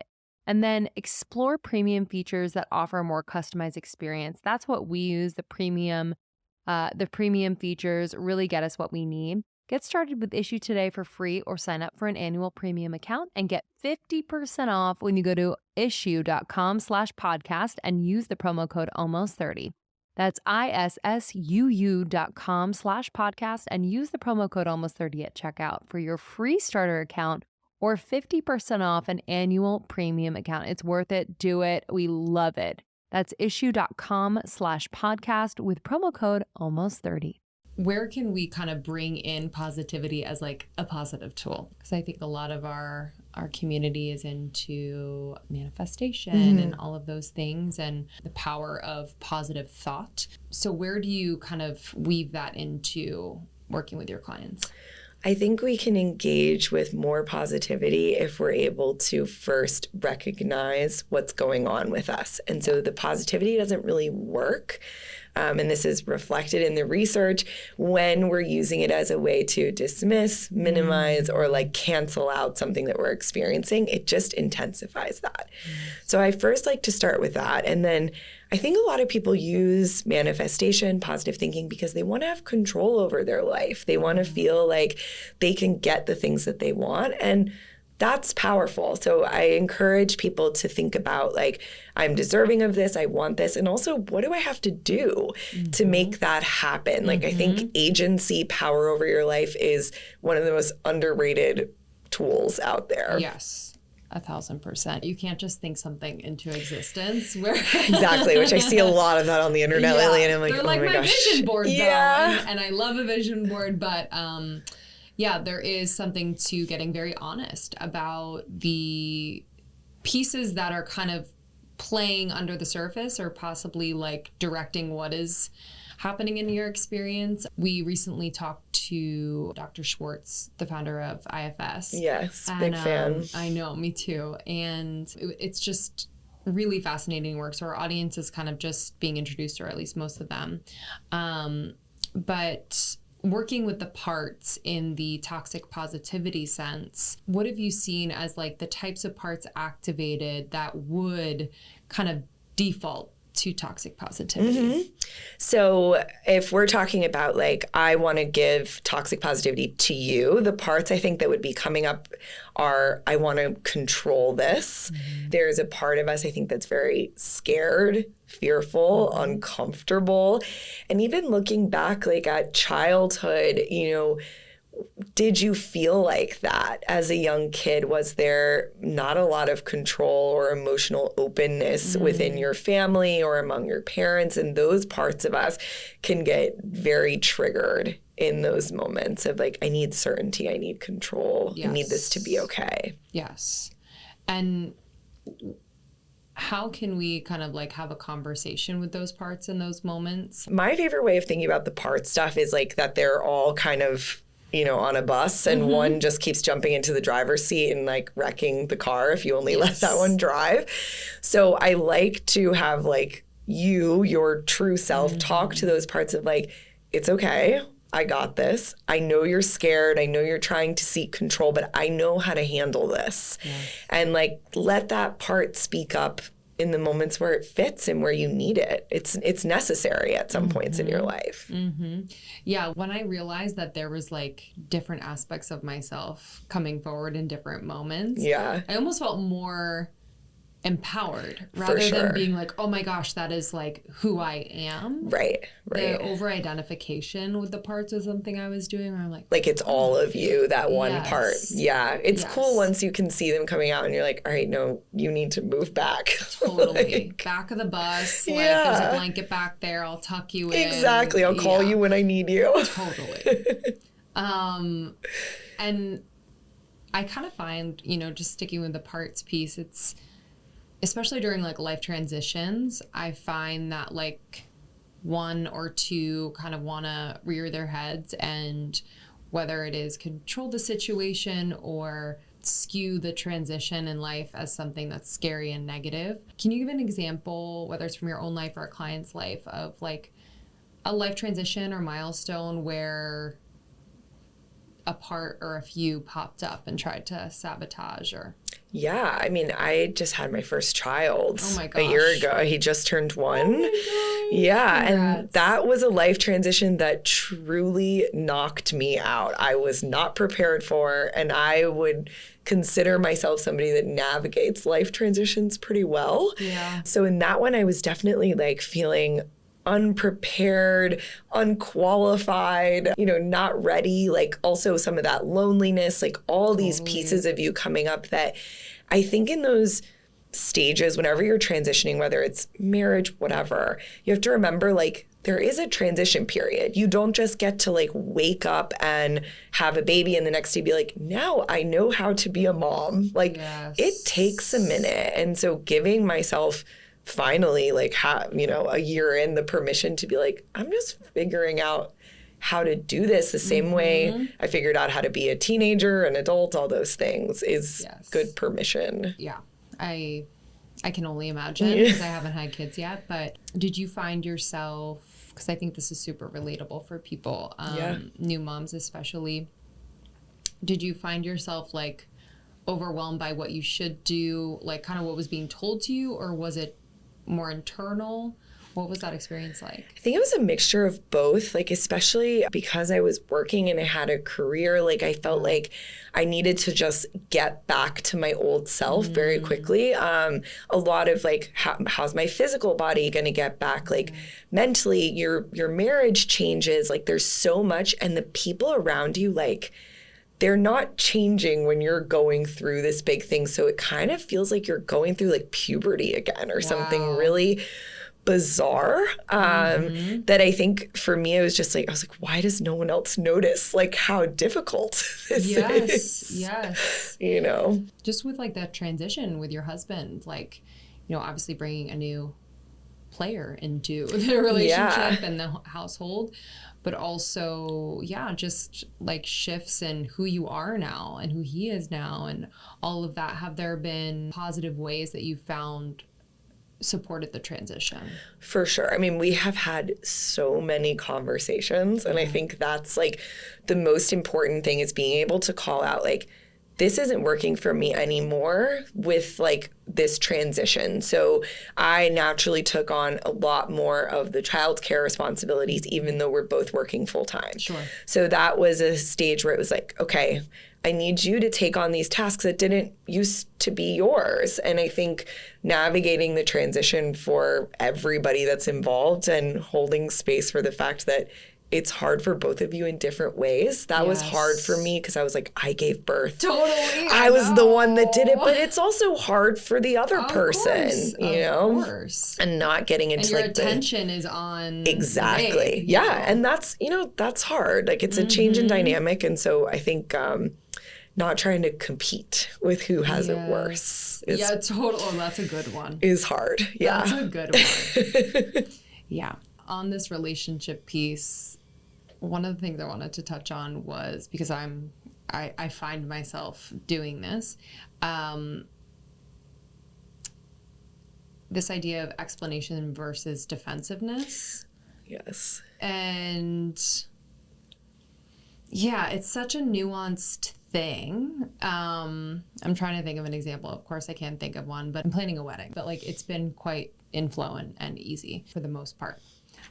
B: and then explore premium features that offer a more customized experience. That's what we use. The premium features really get us what we need. Get started with Issue today for free, or sign up for an annual premium account and get 50% off when you go to issuu.com/podcast and use the promo code almost30. That's issuu.com/podcast and use the promo code almost30 at checkout for your free starter account or 50% off an annual premium account. It's worth it. Do it. We love it. That's issue.com/podcast with promo code almost30.
C: where can we kind of bring in positivity as like a positive tool? Because I think a lot of our community is into manifestation and all of those things and the power of positive thought. So where do you kind of weave that into working with your clients?
D: I think we can engage with more positivity if we're able to first recognize what's going on with us. And so the positivity doesn't really work. And this is reflected in the research when we're using it as a way to dismiss, minimize, or like cancel out something that we're experiencing. It just intensifies that. So I first like to start with that. And then I think a lot of people use manifestation, positive thinking, because they want to have control over their life. They want to feel like they can get the things that they want. And that's powerful. So I encourage people to think about like, I'm deserving of this, I want this, and also what do I have to do to make that happen? Like I think agency, power over your life is one of the most underrated tools out there.
C: Yes. 1,000%. You can't just think something into existence. Where
D: exactly, which I see a lot of that on the internet lately, and I'm like,
C: they're
D: oh
C: like
D: my gosh.
C: Vision board, though,
D: yeah.
C: and I love a vision board, but yeah, there is something to getting very honest about the pieces that are kind of playing under the surface or possibly like directing what is happening in your experience. We recently talked to Dr. Schwartz, the founder of IFS.
D: Yes, big fan.
C: I know, me too. And it's just really fascinating work. So our audience is kind of just being introduced, or at least most of them. But working with the parts in the toxic positivity sense, what have you seen as like the types of parts activated that would kind of default to toxic positivity?
D: So if we're talking about like, I want to give toxic positivity to you, the parts I think that would be coming up are, I want to control this. There's a part of us I think that's very scared, fearful, uncomfortable. And even looking back like at childhood, you know, did you feel like that as a young kid? Was there not a lot of control or emotional openness within your family or among your parents? And those parts of us can get very triggered in those moments of like, I need certainty, I need control, I need this to be okay.
C: Yes. And how can we kind of like have a conversation with those parts in those moments?
D: My favorite way of thinking about the part stuff is like that they're all kind of, you know, on a bus and one just keeps jumping into the driver's seat and like wrecking the car if you only let that one drive. So I like to have like you, your true self, talk to those parts of like, it's okay, I got this. I know you're scared. I know you're trying to seek control, but I know how to handle this. And like, let that part speak up in the moments where it fits and where you need it. It's necessary at some points in your life.
C: Yeah, when I realized that there was like different aspects of myself coming forward in different moments, I almost felt more empowered rather than being like, oh my gosh, that is like who I am. Right. The over-identification with the parts was something I was doing where I'm like it's all of you, that one part. Yeah. It's cool once you can see them coming out and you're like, all right, no, you need to move back. Totally. Like, back of the bus. Like there's a blanket back there. I'll tuck you in.
D: Exactly. I'll call you when I need you.
C: Totally. And I kind of find, you know, just sticking with the parts piece, it's especially during like life transitions, I find that like one or two kind of want to rear their heads, and whether it is control the situation or skew the transition in life as something that's scary and negative. Can you give an example, whether it's from your own life or a client's life, of like a life transition or milestone where a part or a few popped up and tried to sabotage? Or
D: yeah, I mean, I just had my first child
C: a
D: year ago. He just turned 1.
C: Oh my gosh.
D: Yeah,
C: Congrats.
D: and that was a life transition that truly knocked me out. I was not prepared for, and I would consider myself somebody that navigates life transitions pretty well.
C: Yeah.
D: So in that one, I was definitely like feeling unprepared, unqualified, you know, not ready, like also some of that loneliness, like all these pieces of you coming up that I think in those stages, whenever you're transitioning, whether it's marriage, whatever, you have to remember like there is a transition period. You don't just get to like wake up and have a baby and the next day be like, now I know how to be a mom. Like it takes a minute. And so giving myself finally like a year in the permission to be like, I'm just figuring out how to do this the same way I figured out how to be a teenager, an adult, all those things is good permission.
C: Yeah. I can only imagine because I haven't had kids yet, but did you find yourself, because I think this is super relatable for people, new moms especially, did you find yourself like overwhelmed by what you should do, like kind of what was being told to you, or was it more internal? What was that experience like?
D: I think it was a mixture of both, like especially because I was working and I had a career, like I felt like I needed to just get back to my old self very quickly. A lot of like, how's my physical body going to get back? Like mentally, your marriage changes, like there's so much, and the people around you, like they're not changing when you're going through this big thing. So it kind of feels like you're going through like puberty again or something really bizarre that I think for me, it was just like, I was like, why does no one else notice like how difficult this is?
C: Yes.
D: You know,
C: just with like that transition with your husband, like, you know, obviously bringing a new player into the relationship and the household, but also, just like shifts in who you are now and who he is now and all of that. Have there been positive ways that you found supported the transition?
D: For sure. I mean, we have had so many conversations, and I think that's like the most important thing is being able to call out like, this isn't working for me anymore with like this transition. So I naturally took on a lot more of the childcare responsibilities, even though we're both working full time.
C: Sure.
D: So that was a stage where it was like, okay, I need you to take on these tasks that didn't used to be yours. And I think navigating the transition for everybody that's involved and holding space for the fact that it's hard for both of you in different ways. That was hard for me because I was like, I gave birth.
C: Totally.
D: I was the one that did it, but it's also hard for the other person, you know?
C: Of course.
D: And not getting into
C: and your
D: like
C: attention is on
D: exactly. Yeah. Know? And that's, you know, that's hard. Like it's a change in dynamic. And so I think not trying to compete with who has it worse.
C: Totally. Oh, that's a good one.
D: Is hard. Yeah.
C: That's a good one. Yeah. On this relationship piece, one of the things I wanted to touch on was, because I find myself doing this, this idea of explanation versus defensiveness.
D: Yes.
C: And it's such a nuanced thing. I'm trying to think of an example. Of course, I can't think of one, but I'm planning a wedding. But like, it's been quite in flow and easy for the most part.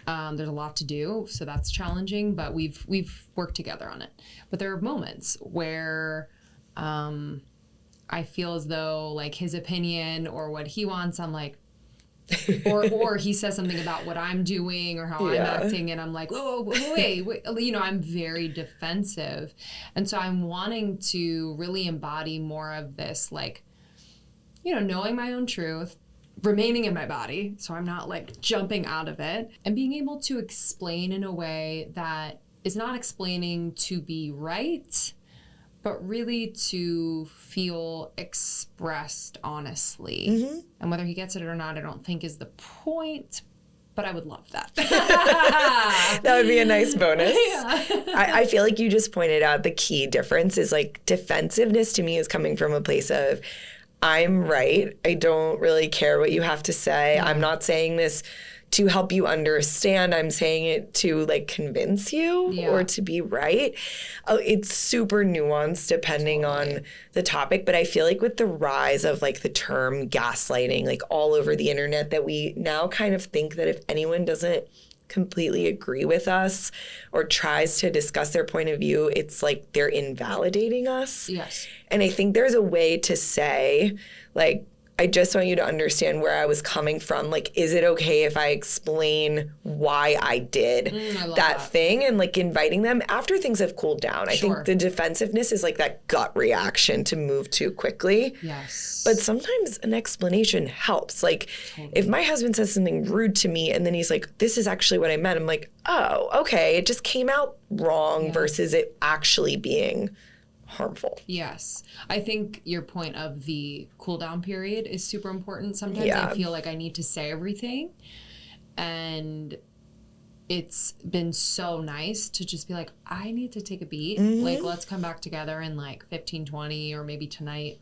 C: There's a lot to do, so that's challenging, but we've worked together on it. But there are moments where I feel as though like his opinion or what he wants, I'm like, or he says something about what I'm doing or how I'm acting, and I'm like, oh, wait, you know, I'm very defensive. And so I'm wanting to really embody more of this, like, you know, knowing my own truth, remaining in my body, so I'm not like jumping out of it, and being able to explain in a way that is not explaining to be right, but really to feel expressed honestly. And whether he gets it or not, I don't think is the point, but I would love that.
D: That would be a nice bonus. I feel like you just pointed out the key difference is like defensiveness to me is coming from a place of, I'm right. I don't really care what you have to say. I'm not saying this to help you understand. I'm saying it to like convince you or to be right. It's super nuanced depending on the topic. But I feel like with the rise of like the term gaslighting, like all over the internet, that we now kind of think that if anyone doesn't completely agree with us or tries to discuss their point of view, it's like they're invalidating us.
C: Yes.
D: And I think there's a way to say, like, I just want you to understand where I was coming from. Like, is it okay if I explain why I did that thing? And like inviting them after things have cooled down. I think the defensiveness is like that gut reaction to move too quickly.
C: Yes.
D: But sometimes an explanation helps. Like if my husband says something rude to me and then he's like, this is actually what I meant. I'm like, oh, okay. It just came out wrong versus it actually being harmful.
C: Yes. I think your point of the cool down period is super important. Sometimes I feel like I need to say everything, and it's been so nice to just be like, I need to take a beat. Like, let's come back together in like 15, 20, or maybe tonight.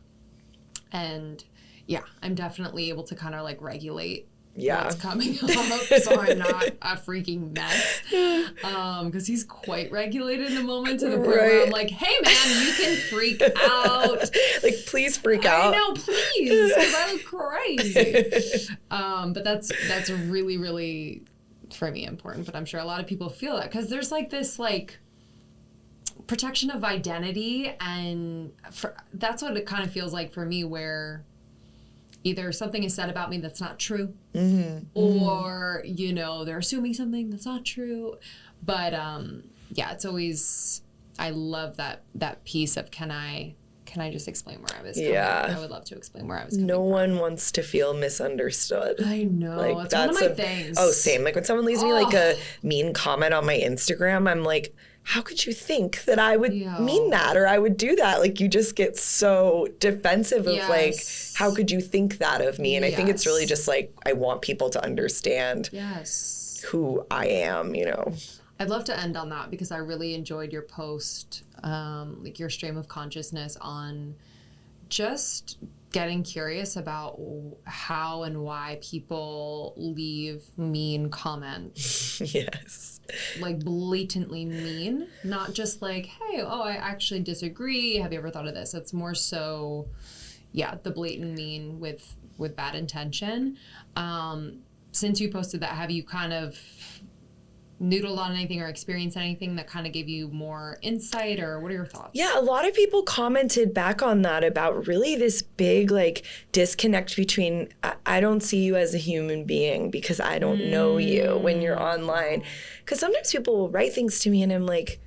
C: And yeah, I'm definitely able to kind of like regulate what's coming up, so I'm not a freaking mess. Because he's quite regulated in the moment to the point where I'm like, hey man, you can freak out.
D: Like, please freak out.
C: I know, please, because I look crazy. But that's really, really, for me, important. But I'm sure a lot of people feel that, because there's like this like protection of identity, and that's what it kind of feels like for me, where either something is said about me that's not true, or, you know, they're assuming something that's not true. But yeah, it's always, I love that piece of, can I just explain where I was coming from? I would love to explain where I was coming from.
D: No one wants to feel misunderstood.
C: I know. Like, that's one of my things.
D: Oh, same. Like when someone leaves me like a mean comment on my Instagram, I'm like, how could you think that I would mean that, or I would do that? Like, you just get so defensive of like, how could you think that of me? And I think it's really just like, I want people to understand who I am, you know.
C: I'd love to end on that, because I really enjoyed your post, like your stream of consciousness on just getting curious about how and why people leave mean comments.
D: Yes.
C: Like blatantly mean, not just like, hey, I actually disagree. Have you ever thought of this? It's more so, the blatant mean with bad intention. Since you posted that, have you kind of noodled on anything or experienced anything that kind of gave you more insight, or what are your thoughts?
D: Yeah, a lot of people commented back on that about really this big like disconnect between I don't see you as a human being because I don't know you when you're online. Because sometimes people will write things to me and I'm like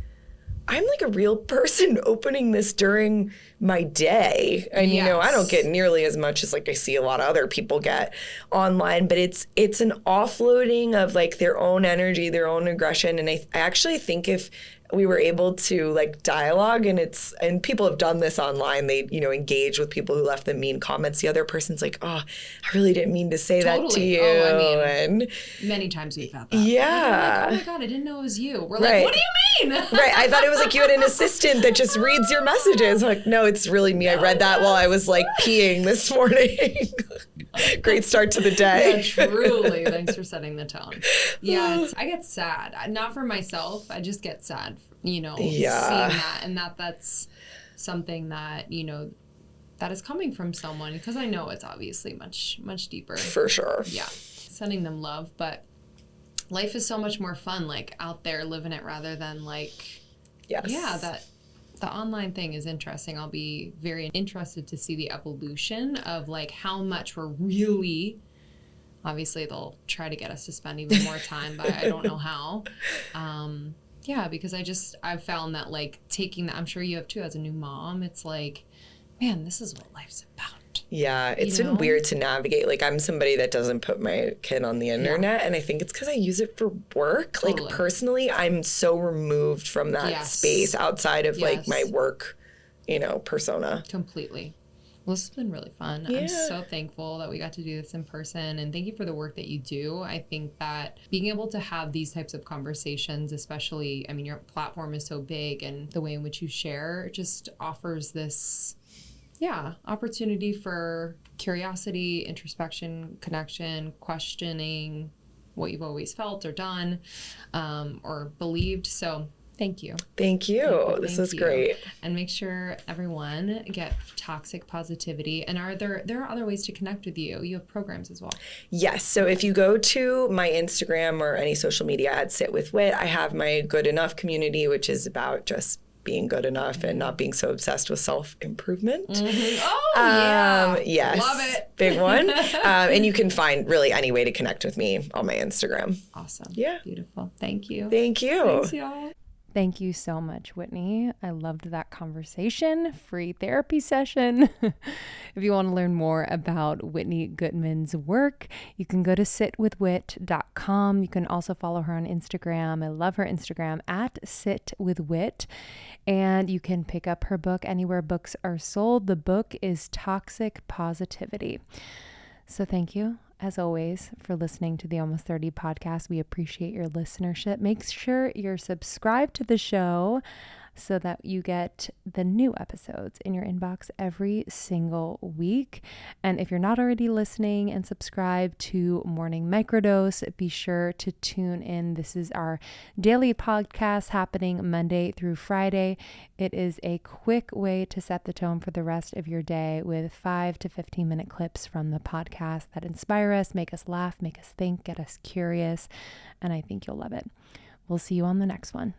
D: a real person opening this during my day. And, you know, I don't get nearly as much as like I see a lot of other people get online, but it's an offloading of like their own energy, their own aggression. And I actually think if we were able to like dialogue, and people have done this online, they, you know, engage with people who left them mean comments. The other person's like, oh, I really didn't mean to say that to you.
C: And many times we've had that.
D: Yeah.
C: Like, oh my God, I didn't know it was you. We're like, what do you mean?
D: Right. I thought it was like you had an assistant that just reads your messages. I'm like, no, it's really me. I read that while I was like peeing this morning. Great start to the day.
C: Yeah, truly. Thanks for setting the tone. Yeah, I get sad. Not for myself. I just get sad, you know, seeing that, and that's something that, you know, that is coming from someone, because I know it's obviously much, much deeper.
D: For sure.
C: Yeah. Sending them love, but life is so much more fun, like out there living it, rather than like, that the online thing is interesting. I'll be very interested to see the evolution of like how much we're really, obviously they'll try to get us to spend even more time, but I don't know how. Because I've found that like taking that, I'm sure you have too, as a new mom, it's like, man, this is what life's about.
D: Yeah, it's been weird to navigate. Like, I'm somebody that doesn't put my kid on the internet, and I think it's because I use it for work. Totally. Like, personally, I'm so removed from that space outside of like my work, you know, persona.
C: Completely. Well, this has been really fun. Yeah. I'm so thankful that we got to do this in person, and thank you for the work that you do. I think that being able to have these types of conversations, especially, I mean, your platform is so big, and the way in which you share just offers this opportunity for curiosity, introspection, connection, questioning what you've always felt or done, or believed. So thank you.
D: Thank you. This was great.
C: And make sure everyone get Toxic Positivity. And there are other ways to connect with you. You have programs as well.
D: Yes. So if you go to my Instagram or any social media at Sit with Wit, I have my Good Enough community, which is about just being good enough and not being so obsessed with self-improvement.
C: Oh, yeah.
D: Yes.
C: Love it.
D: Big one. And you can find really any way to connect with me on my Instagram.
C: Awesome.
D: Yeah.
C: Beautiful. Thank you.
D: Thank you.
C: Thanks, y'all.
B: Thank you so much, Whitney. I loved that conversation. Free therapy session. If you want to learn more about Whitney Goodman's work, you can go to sitwithwit.com. You can also follow her on Instagram. I love her Instagram at sitwithwit. And you can pick up her book anywhere books are sold. The book is Toxic Positivity. So thank you, as always, for listening to the Almost 30 podcast. We appreciate your listenership. Make sure you're subscribed to the show so that you get the new episodes in your inbox every single week. And if you're not already listening and subscribed to Morning Microdose, be sure to tune in. This is our daily podcast happening Monday through Friday. It is a quick way to set the tone for the rest of your day with 5 to 15 minute clips from the podcast that inspire us, make us laugh, make us think, get us curious. And I think you'll love it. We'll see you on the next one.